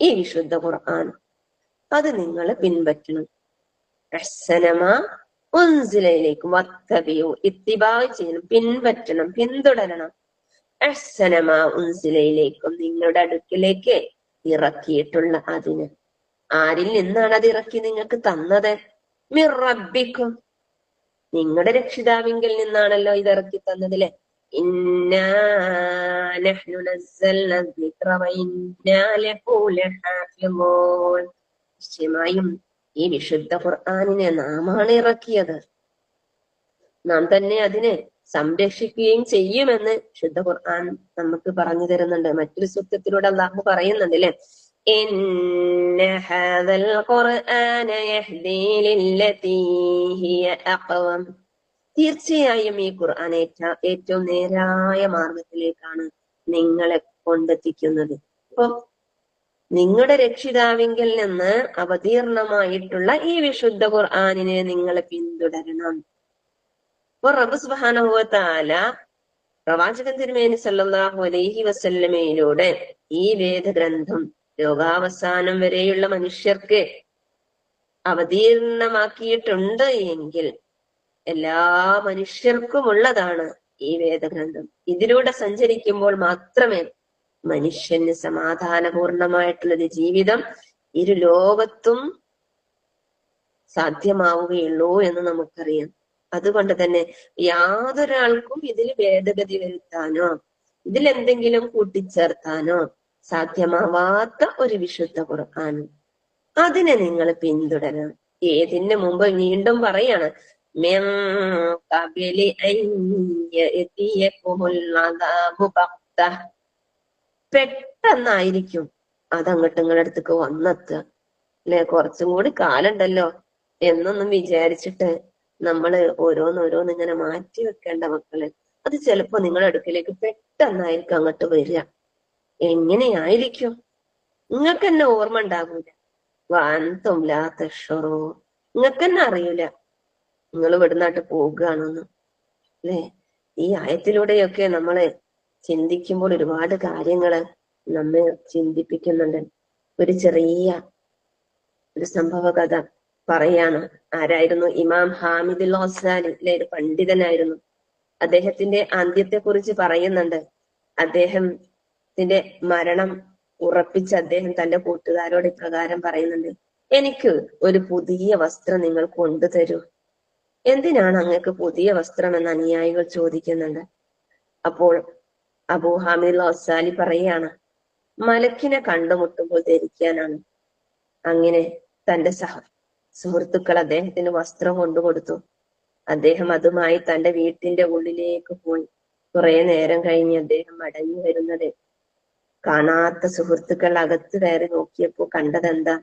B: ഈ വിശുദ്ധ ഖുർആൻ. അത് നിങ്ങൾ പിൻപറ്റണം. അഹ്സനമാ ഉൻസിലയിലേക്കും വത്തബിയു, ഇത്തിബാ ചെയ്യണം, പിൻപറ്റണം, പിന്തുടരണം. അഹ്സനമാ ഉൻസിലയിലേക്കും നിങ്ങളുടെ അടുക്കിലേക്ക് ഇറക്കിയിട്ടുള്ള അതിന്. ആരിൽ നിന്നാണ് അത് ഇറക്കി നിങ്ങൾക്ക് തന്നത്? മിർ റബ്ബിക്കും, നിങ്ങളുടെ രക്ഷിതാവിങ്കിൽ നിന്നാണല്ലോ ഇത് ഇറക്കി തന്നതിലെ. ഇന്നാ നഹ്നു നസ്സൽന ദിക്റ വ ഇന്നാ ലഹു ലഹാഫിളൂൻ. നിശ്ചയമായും ഈ വിശുദ്ധ ഖുർആനിനെ നാമാണ് ഇറക്കിയത്, നാം തന്നെ അതിനെ സംരക്ഷിക്കുകയും ചെയ്യുമെന്ന് ശുദ്ധ ഖുർആൻ നമുക്ക് പറഞ്ഞു തരുന്നുണ്ട്. മറ്റൊരു സൂക്തത്തിലൂടെ അല്ലാഹു പറയുന്നുണ്ട് അല്ലെ, ഇന്ന ഹാദൽ ഖുർആന യഹ്ദീ ലില്ലതീ ഹിയ അഖ്വം. തീർച്ചയായും ഈ ഖുർആൻ ഏറ്റവും നേരായ മാർഗത്തിലേക്കാണ് നിങ്ങളെ കൊണ്ടെത്തിക്കുന്നത്. അപ്പൊ നിങ്ങളുടെ രക്ഷിതാവിങ്കിൽ നിന്ന് അവതീർണമായിട്ടുള്ള ഈ വിശുദ്ധ ഖുർആനിനെ നിങ്ങൾ പിന്തുടരണം. അപ്പൊ റബ്ബ് സുബ്ഹാനഹു വ തആല പ്രവാചകൻ തിരുമേനി സല്ലല്ലാഹു അലൈഹി വസല്ലമയിലൂടെ ഈ വേദഗ്രന്ഥം ലോകാവസാനം വരെയുള്ള മനുഷ്യർക്ക് അവതീർണമാക്കിയിട്ടുണ്ട് എങ്കിൽ എല്ലാ മനുഷ്യർക്കും ഉള്ളതാണ് ഈ വേദഗ്രന്ഥം. ഇതിലൂടെ സഞ്ചരിക്കുമ്പോൾ മാത്രമേ മനുഷ്യന് സമാധാനപൂർണമായിട്ടുള്ളൊരു ജീവിതം ഇരു ലോകത്തും സാധ്യമാവുകയുള്ളൂ എന്ന് നമുക്കറിയാം. അതുകൊണ്ട് തന്നെ യാതൊരാൾക്കും ഇതിൽ ഭേദഗതി വരുത്താനോ ഇതിലെന്തെങ്കിലും കൂട്ടിച്ചേർത്താനോ സാധ്യമാവാത്ത ഒരു വിശുദ്ധ ഖുർആൻ. അതിനെ നിങ്ങൾ പിന്തുടരണം. ഏതിന് മുമ്പ് വീണ്ടും പറയാണ്, മിൻ ഖബലി അൻ യഅതിയകുമുൽ അദാബു ബഗ്തഹ. പെട്ടെന്നായിരിക്കും അതങ്ങോട്ട് നിങ്ങളുടെ അടുത്തേക്ക് വന്നെത്തുക അല്ലെ. കുറച്ചും കൂടി കാലുണ്ടല്ലോ എന്നൊന്നും വിചാരിച്ചിട്ട് നമ്മള് ഓരോന്നോരോന്ന് ഇങ്ങനെ മാറ്റി വെക്കേണ്ട മക്കള്. അത് ചിലപ്പോ നിങ്ങളുടെ അടുക്കിലേക്ക് പെട്ടെന്നായിരിക്കും അങ്ങോട്ട് വരിക. എങ്ങനെയായിരിക്കും നിങ്ങൾക്ക് തന്നെ ഓർമ്മ ഉണ്ടാകൂല. വാൻതും ലാ തശ്ഉറൂ, നിങ്ങൾക്ക് തന്നെ അറിയൂല നിങ്ങൾ ഇവിടുന്നാട്ട് പോകുകയാണെന്ന് അല്ലെ. ഈ ആയത്തിലൂടെയൊക്കെ നമ്മള് ചിന്തിക്കുമ്പോൾ ഒരുപാട് കാര്യങ്ങള് നമ്മെ ചിന്തിപ്പിക്കുന്നുണ്ട്. ഒരു ചെറിയ ഒരു സംഭവ കഥ പറയാണ്. ആരായിരുന്നു? ഇമാം ഹാമിദുൽ ഗസാലി അല്ലെ, ഒരു പണ്ഡിതനായിരുന്നു. അദ്ദേഹത്തിന്റെ അന്ത്യത്തെ കുറിച്ച് പറയുന്നുണ്ട്. അദ്ദേഹത്തിന്റെ മരണം ഉറപ്പിച്ച് അദ്ദേഹം തന്റെ കൂട്ടുകാരോട് ഇപ്രകാരം പറയുന്നുണ്ട്, എനിക്ക് ഒരു പുതിയ വസ്ത്രം നിങ്ങൾ കൊണ്ടുതരൂ. എന്തിനാണ് അങ്ങക്ക് പുതിയ വസ്ത്രം എന്ന് അനുയായികൾ ചോദിക്കുന്നുണ്ട്. അപ്പോൾ അബൂ ഹാമിദുൽ ഗസാലി പറയാണ്, മലക്കിനെ കണ്ടുമുട്ടുമ്പോൾ ധരിക്കാനാണ്. അങ്ങനെ തന്റെ സുഹൃത്തുക്കൾ അദ്ദേഹത്തിന് വസ്ത്രം കൊണ്ടുകൊടുത്തു. അദ്ദേഹം അതുമായി തന്റെ വീട്ടിന്റെ ഉള്ളിലേക്ക് പോയി. കുറെ നേരം കഴിഞ്ഞ് അദ്ദേഹം മടങ്ങി വരുന്നത് കാണാത്ത സുഹൃത്തുക്കൾ അകത്ത് കയറി നോക്കിയപ്പോ കണ്ടതെന്താ?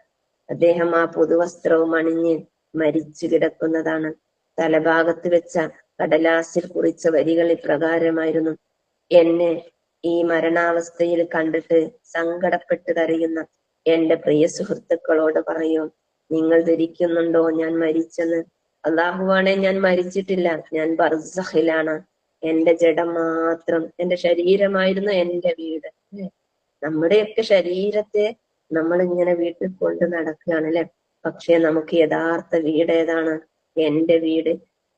B: അദ്ദേഹം ആ പുതുവസ്ത്രവും അണിഞ്ഞ് മരിച്ചു കിടക്കുന്നതാണ്. തലഭാഗത്ത് വെച്ച കടലാസിൽ കുറിച്ച വരികൾ ഇപ്രകാരമായിരുന്നു: എന്നെ ഈ മരണാവസ്ഥയിൽ കണ്ടിട്ട് സങ്കടപ്പെട്ട് കരയുന്ന എന്റെ പ്രിയ സുഹൃത്തുക്കളോട് പറയൂ, നിങ്ങൾ ധരിക്കുന്നുണ്ടോ ഞാൻ മരിച്ചെന്ന്? അള്ളാഹുവാണെ, ഞാൻ മരിച്ചിട്ടില്ല, ഞാൻ ബർസഖിലാണ്. എന്റെ ജഡം മാത്രം, എന്റെ ശരീരമായിരുന്നു എന്റെ വീട്. നമ്മുടെയൊക്കെ ശരീരത്തെ നമ്മൾ ഇങ്ങനെ വീട്ടിൽ കൊണ്ട് നടക്കുകയാണ് അല്ലെ. പക്ഷെ നമുക്ക് യഥാർത്ഥ വീട് ഏതാണ്? എന്റെ വീട്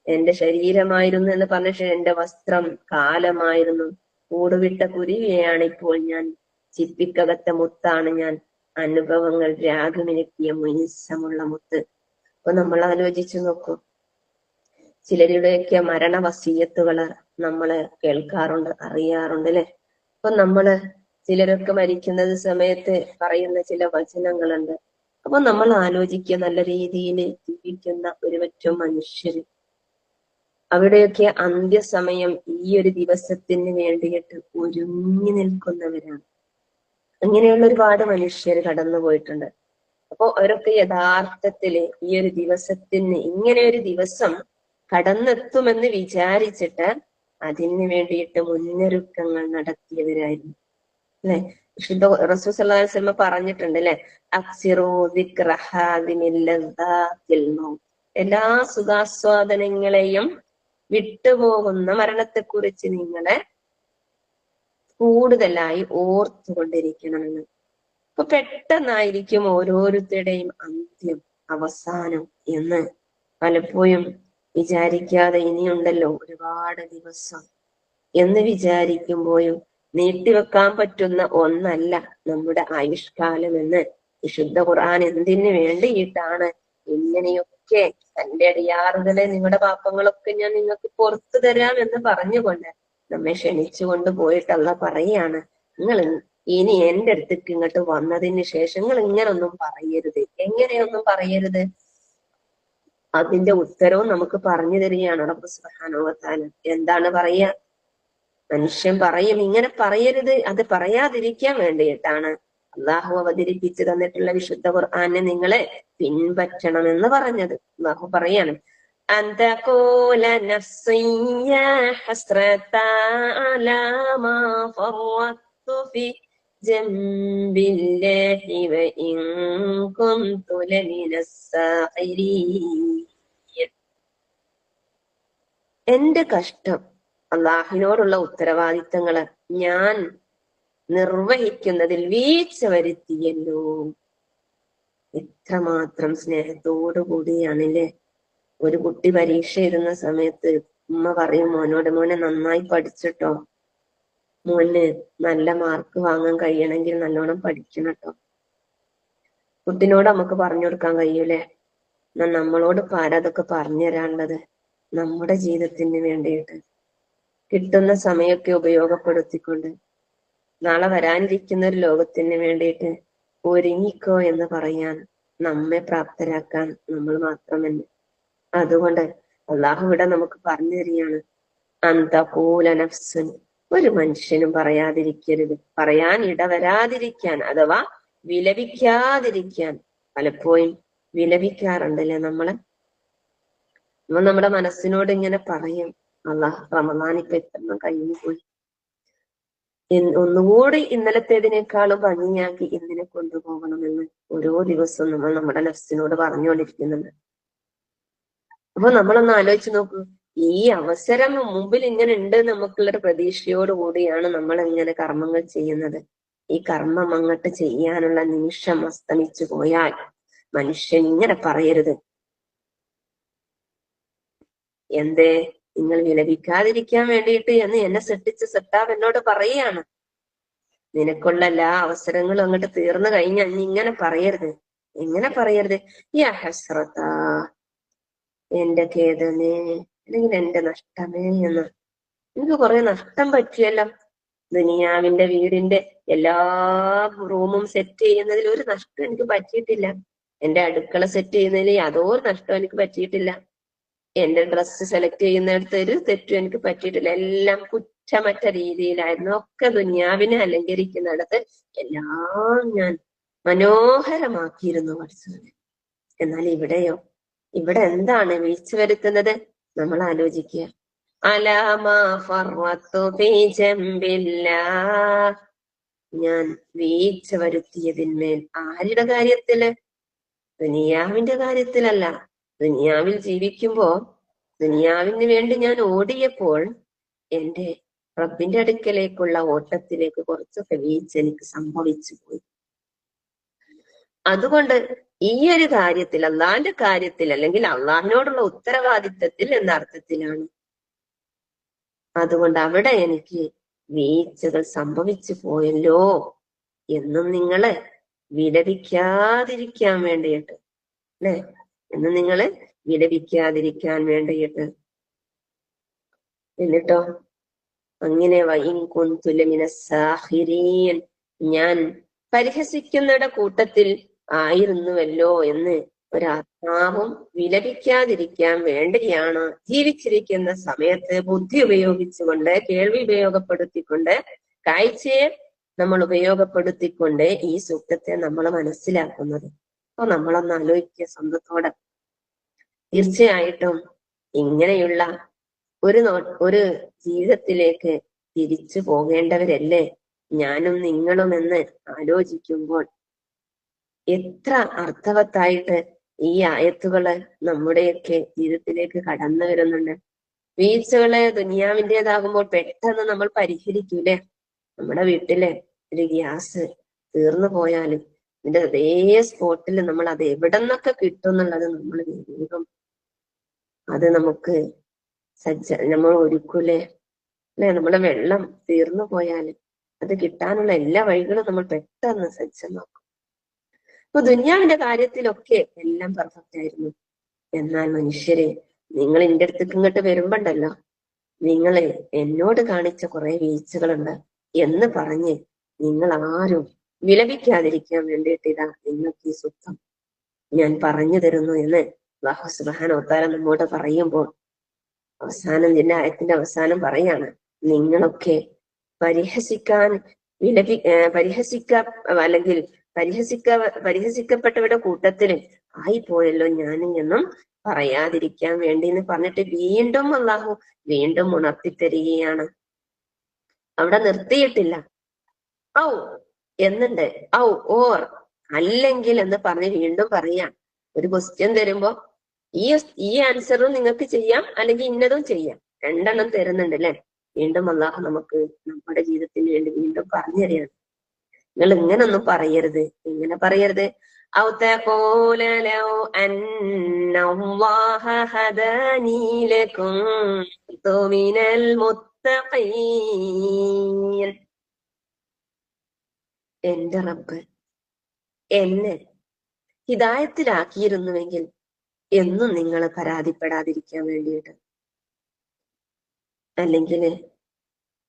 B: എന്റെ ശരീരമായിരുന്നു എന്ന് പറഞ്ഞ എന്റെ വസ്ത്രം കാലമായിരുന്നു. കൂടുവിട്ട കുരുവിയാണ് ഇപ്പോൾ ഞാൻ, ചിപ്പിക്കകത്ത മുത്താണ് ഞാൻ, അനുഭവങ്ങൾ രാഗമിനുക്കിയ മിനുസമുള്ള മുത്ത്. അപ്പൊ നമ്മൾ ആലോചിച്ചു നോക്കൂ, ചിലരുടെയൊക്കെ മരണ വസീയത്തുകള് നമ്മള് കേൾക്കാറുണ്ട്, അറിയാറുണ്ട് അല്ലെ. അപ്പൊ നമ്മള് ചിലരൊക്കെ മരിക്കുന്നത് സമയത്ത് പറയുന്ന ചില വചനങ്ങളുണ്ട്. അപ്പൊ നമ്മൾ ആലോചിക്കുക, നല്ല രീതിയിൽ ജീവിക്കുന്ന ഒരുപറ്റം മനുഷ്യര് അവിടെയൊക്കെ അന്ത്യസമയം ഈ ഒരു ദിവസത്തിന് വേണ്ടിയിട്ട് ഒരുങ്ങി നിൽക്കുന്നവരാണ്. അങ്ങനെയുള്ള ഒരുപാട് മനുഷ്യർ കടന്നു പോയിട്ടുണ്ട്. അപ്പൊ അവരൊക്കെ യഥാർത്ഥത്തില് ഈ ഒരു ദിവസത്തിന്, ഇങ്ങനെ ഒരു ദിവസം കടന്നെത്തുമെന്ന് വിചാരിച്ചിട്ട് അതിന് വേണ്ടിയിട്ട് മുന്നൊരുക്കങ്ങൾ നടത്തിയവരായിരുന്നു അല്ലെ. വിശുദ്ധ റസൂൽ സല്ലല്ലാഹു അലൈഹി വസല്ലം പറഞ്ഞിട്ടുണ്ട് അല്ലെ, അക്സിറൂ ദിക്റ ഹാദിമിൽ ലദ്ദാത്തിൽ മൗത്ത്. എല്ലാ സുഖാസ്വാദനങ്ങളെയും വിട്ടുപോകുന്ന മരണത്തെക്കുറിച്ച് നിങ്ങളെ കൂടുതലായി ഓർത്തുകൊണ്ടിരിക്കണമെന്ന്. അപ്പൊ പെട്ടെന്നായിരിക്കും ഓരോരുത്തരുടെയും അന്ത്യം, അവസാനം എന്ന് പലപ്പോഴും വിചാരിക്കാതെ ഇനിയുണ്ടല്ലോ ഒരുപാട് ദിവസം എന്ന് വിചാരിക്കുമ്പോഴും നീട്ടിവെക്കാൻ പറ്റുന്ന ഒന്നല്ല നമ്മുടെ ആയുഷ്കാലം എന്ന് വിശുദ്ധ ഖുർആൻ എന്തിനു വേണ്ടിയിട്ടാണ് ഇങ്ങനെയൊക്കെ തന്റെ അടിയാറുകളെ നിങ്ങളുടെ പാപങ്ങളൊക്കെ ഞാൻ നിങ്ങൾക്ക് പുറത്തു തരാം എന്ന് പറഞ്ഞുകൊണ്ട് നമ്മെ ക്ഷണിച്ചുകൊണ്ട് പോയിട്ടല്ല പറയാണ്, നിങ്ങൾ ഇനി എന്റെ അടുത്തേക്ക് ഇങ്ങോട്ട് വന്നതിന് ശേഷം നിങ്ങൾ ഇങ്ങനൊന്നും പറയരുത്. എങ്ങനെയൊന്നും പറയരുത്? അതിന്റെ ഉത്തരവും നമുക്ക് പറഞ്ഞു തരികയാണ് റബ്ബ് സുബ്ഹാനഹു വ തആല. എന്താണ് പറയാ? മനുഷ്യൻ പറയും ഇങ്ങനെ പറയരുത്, അത് പറയാതിരിക്കാൻ വേണ്ടിയിട്ടാണ് അള്ളാഹു അവതരിപ്പിച്ചു തന്നിട്ടുള്ള വിശുദ്ധ ഖുർആനെ നിങ്ങളെ പിൻപറ്റണമെന്ന് പറഞ്ഞത്. അള്ളാഹു പറയാണ്, أن تقول نفسي يا حسرة على ما فرطت في جنب الله وإن كنت لمن الساخرين. എന്റെ കഷ്ടം, അള്ളാഹിനോടുള്ള ഉത്തരവാദിത്തങ്ങള് ഞാൻ നിർവഹിക്കുന്നതിൽ വീഴ്ച വരുത്തിയല്ലോ. എത്രമാത്രം സ്നേഹത്തോടു കൂടിയാണല്ലേ ഒരു കുട്ടി പരീക്ഷ എഴുതുന്ന സമയത്ത് ഉമ്മ പറയും മോനോട്, മോനെ നന്നായി പഠിച്ചിട്ടോ, മോന് നല്ല മാർക്ക് വാങ്ങാൻ കഴിയണമെങ്കിൽ നല്ലോണം പഠിക്കണം കേട്ടോ. കുട്ടിനോട് നമുക്ക് പറഞ്ഞു കൊടുക്കാൻ കഴിയൂലേ? നമ്മളോട് ആരാതൊക്കെ പറഞ്ഞു തരാനുള്ളത്? നമ്മുടെ ജീവിതത്തിന് വേണ്ടിയിട്ട് കിട്ടുന്ന സമയമൊക്കെ ഉപയോഗപ്പെടുത്തിക്കൊണ്ട് നാളെ വരാനിരിക്കുന്ന ഒരു ലോകത്തിന് വേണ്ടിയിട്ട് ഒരുങ്ങിക്കോ എന്ന് പറയാൻ നമ്മെ പ്രാപ്തരാക്കാൻ നമ്മൾ മാത്രമല്ല. അതുകൊണ്ട് അള്ളാഹു ഇവിടെ നമുക്ക് പറഞ്ഞു തരികയാണ്, അന്തകൂല നഫ്സുൻ, ഒരു മനുഷ്യനും പറയാതിരിക്കരുത്, പറയാൻ ഇടവരാതിരിക്കാൻ, അഥവാ വിലപിക്കാതിരിക്കാൻ. പലപ്പോഴും വിലപിക്കാറുണ്ടല്ലേ നമ്മള്? നമ്മുടെ മനസ്സിനോട് ഇങ്ങനെ പറയും, അള്ളാഹ് റമദാൻ ഇപ്പൊ എത്ര കഴിഞ്ഞു പോയി, ഒന്നുകൂടി ഇന്നലത്തേതിനേക്കാളും ഭംഗിയാക്കി ഇന്നിനെ കൊണ്ടുപോകണമെന്ന് ഓരോ ദിവസവും നമ്മൾ നമ്മുടെ നഫ്സിനോട് പറഞ്ഞുകൊണ്ടിരിക്കുന്നുണ്ട്. അപ്പൊ നമ്മളൊന്ന് ആലോചിച്ച് നോക്കൂ, ഈ അവസരം മുമ്പിൽ ഇങ്ങനെ ഉണ്ട് നമുക്കുള്ളൊരു പ്രതീക്ഷയോട് കൂടിയാണ് നമ്മൾ ഇങ്ങനെ കർമ്മങ്ങൾ ചെയ്യുന്നത്. ഈ കർമ്മം അങ്ങോട്ട് ചെയ്യാനുള്ള നിമിഷം അസ്തമിച്ചു പോയാൽ മനുഷ്യൻ ഇങ്ങനെ പറയരുത്. എന്തേ? നിങ്ങൾ വിലപിക്കാതിരിക്കാൻ വേണ്ടിയിട്ട് എന്ന് എന്നെ സൃഷ്ടിച്ച സൃഷ്ടാവ് എന്നോട് പറയാണ്, നിനക്കുള്ള എല്ലാ അവസരങ്ങളും അങ്ങോട്ട് തീർന്നു കഴിഞ്ഞാൽ നീ ഇങ്ങനെ പറയരുത്. എങ്ങനെ പറയരുത്? യാ ഹസ്രത, എന്റെ ഖേദമേ, അല്ലെങ്കിൽ എന്റെ നഷ്ടമേ എന്ന്. എനിക്ക് കുറെ നഷ്ടം പറ്റിയല്ലോ. ദുനിയാവിന്റെ വീടിന്റെ എല്ലാ റൂമും സെറ്റ് ചെയ്യുന്നതിൽ ഒരു നഷ്ടം എനിക്ക് പറ്റിയിട്ടില്ല. എന്റെ അടുക്കള സെറ്റ് ചെയ്യുന്നതിൽ യാതൊരു നഷ്ടം എനിക്ക് പറ്റിയിട്ടില്ല. എന്റെ ഡ്രസ്സ് സെലക്ട് ചെയ്യുന്നിടത്ത് ഒരു തെറ്റും എനിക്ക് പറ്റിയിട്ടില്ല. എല്ലാം കുറ്റമറ്റ രീതിയിലായിരുന്നു. ഒക്കെ ദുനിയാവിനെ അലങ്കരിക്കുന്നിടത്ത് എല്ലാം ഞാൻ മനോഹരമാക്കിയിരുന്നു പഠിച്ചവനെ. എന്നാൽ ഇവിടെയോ? ഇവിടെ എന്താണ് വീഴ്ച വരുത്തുന്നത്? നമ്മൾ ആലോചിക്കുക. അലാമാ ഫർവത്തു ഫീ ജംബില്ലാഹ്, ഞാൻ വീഴ്ച വരുത്തിയതിന്മേൽ. ആരുടെ കാര്യത്തില്? ദുനിയാവിന്റെ കാര്യത്തിലല്ല. ദുനിയാവിൽ ജീവിക്കുമ്പോ ദുനിയാവിന് വേണ്ടി ഞാൻ ഓടിയപ്പോൾ എന്റെ റബ്ബിന്റെ അടുക്കലേക്കുള്ള ഓട്ടത്തിലേക്ക് കുറച്ചൊക്കെ വീഴ്ച എനിക്ക് സംഭവിച്ചു പോയി. അതുകൊണ്ട് ഈ ഒരു കാര്യത്തിൽ, അള്ളാഹിന്റെ കാര്യത്തിൽ, അല്ലെങ്കിൽ അള്ളാഹിനോടുള്ള ഉത്തരവാദിത്തത്തിൽ എന്ന അർത്ഥത്തിലാണ്. അതുകൊണ്ട് അവിടെ എനിക്ക് വീഴ്ചകൾ സംഭവിച്ചു പോയല്ലോ എന്നും നിങ്ങള് വിലപിക്കാതിരിക്കാൻ വേണ്ടിയിട്ട്, അല്ലെ? എന്നും നിങ്ങള് വിലപിക്കാതിരിക്കാൻ വേണ്ടിയിട്ട്. എന്നിട്ടോ അങ്ങനെ വഇൻ കുന്തു ലമിന സാഖിരീൻ, ഞാൻ പരിഹസിക്കുന്നവരുടെ കൂട്ടത്തിൽ ആയിരുന്നുവല്ലോ എന്ന് ഒരാത്മാവും വിലപിക്കാതിരിക്കാൻ വേണ്ടിയാണ് ജീവിച്ചിരിക്കുന്ന സമയത്ത് ബുദ്ധി ഉപയോഗിച്ചുകൊണ്ട്, കേൾവി ഉപയോഗപ്പെടുത്തിക്കൊണ്ട്, കാഴ്ചയെ നമ്മൾ ഉപയോഗപ്പെടുത്തിക്കൊണ്ട് ഈ സൂക്തത്തെ നമ്മൾ മനസ്സിലാക്കുന്നത്. അപ്പൊ നമ്മളൊന്ന് ആലോചിക്കുക സ്വന്തത്തോടെ. തീർച്ചയായിട്ടും ഇങ്ങനെയുള്ള ഒരു ജീവിതത്തിലേക്ക് തിരിച്ചു പോകേണ്ടവരല്ലേ ഞാനും നിങ്ങളും എന്ന് ആലോചിക്കുമ്പോൾ എത്ര അർത്ഥവത്തായിട്ട് ഈ ആയത്തുകള് നമ്മുടെയൊക്കെ ജീവിതത്തിലേക്ക് കടന്നു വരുന്നുണ്ട്. വീഴ്ചകള് ദുനിയാവിൻ്റെതാകുമ്പോൾ പെട്ടെന്ന് നമ്മൾ പരിഹരിക്കൂലേ? നമ്മുടെ വീട്ടിലെ ഒരു ഗ്യാസ് തീർന്നു പോയാലും ഇതിന്റെ അതേ സ്പോട്ടിൽ നമ്മൾ അത് എവിടെ നിന്നൊക്കെ കിട്ടും എന്നുള്ളത് നമ്മൾ വേഗം അത് നമുക്ക് നമ്മൾ ഒരുക്കൂലേ അല്ലെ? നമ്മുടെ വെള്ളം തീർന്നു പോയാല് അത് കിട്ടാനുള്ള എല്ലാ വഴികളും നമ്മൾ പെട്ടെന്ന് സജ്ജമാക്കും. അപ്പൊ ദുനിയാവിന്റെ കാര്യത്തിലൊക്കെ എല്ലാം പെർഫെക്റ്റ് ആയിരുന്നു. എന്നാൽ മനുഷ്യരെ, നിങ്ങൾ എന്റെ അടുത്തേക്ക് ഇങ്ങോട്ട് വരുമ്പോണ്ടല്ലോ, നിങ്ങളെ എന്നോട് കാണിച്ച കുറെ വീഴ്ചകളുണ്ട് എന്ന് പറഞ്ഞ് നിങ്ങൾ ആരും വിലപിക്കാതിരിക്കാൻ വേണ്ടിയിട്ട് ഇതാ നിങ്ങൾക്ക് ഈ സുഖം ഞാൻ പറഞ്ഞു തരുന്നു എന്ന് അല്ലാഹു സുബ്ഹാനഹു വ തആല നമ്മോട് പറയുമ്പോൾ അവസാനം ഇതിന്റെ ആയത്തിന്റെ അവസാനം പറയാണ്, നിങ്ങളൊക്കെ അല്ലെങ്കിൽ പരിഹസിക്കപ്പെട്ടവരുടെ കൂട്ടത്തിൽ ആയിപ്പോയല്ലോ ഞാൻ എന്നും പറയാതിരിക്കാൻ വേണ്ടി എന്ന് പറഞ്ഞിട്ട് വീണ്ടും അല്ലാഹു വീണ്ടും ഉണർത്തിത്തരികയാണ്. അവിടെ നിർത്തിയിട്ടില്ല. ഔ എന്നുണ്ട്, ഔ ഓർ അല്ലെങ്കിൽ എന്ന് പറഞ്ഞ് വീണ്ടും പറയാം. ഒരു ക്വസ്റ്റ്യൻ തരുമ്പോ ഈ ആൻസറും നിങ്ങൾക്ക് ചെയ്യാം, അല്ലെങ്കിൽ ഇന്നതും ചെയ്യാം. രണ്ടെണ്ണം തരുന്നുണ്ട് അല്ലെ? വീണ്ടും അല്ലാഹു നമുക്ക് നമ്മുടെ ജീവിതത്തിന് വേണ്ടി വീണ്ടും പറഞ്ഞു തരികയാണ്, നിങ്ങൾ ഇങ്ങനൊന്നും പറയരുത്. ഇങ്ങനെ പറയരുത്. ഔ തഖൂല ലൗ അന്നല്ലാഹ ഹദാനി ലകുന്തു മിനൽ മുത്തഖീൻ. എന്റെ റബ്ബ് എന്നെ ഹിദായത്തിലാക്കിയിരുന്നുവെങ്കിൽ എന്നും നിങ്ങൾ പരാതിപ്പെടാതിരിക്കാൻ വേണ്ടിയിട്ട്, അല്ലെങ്കിൽ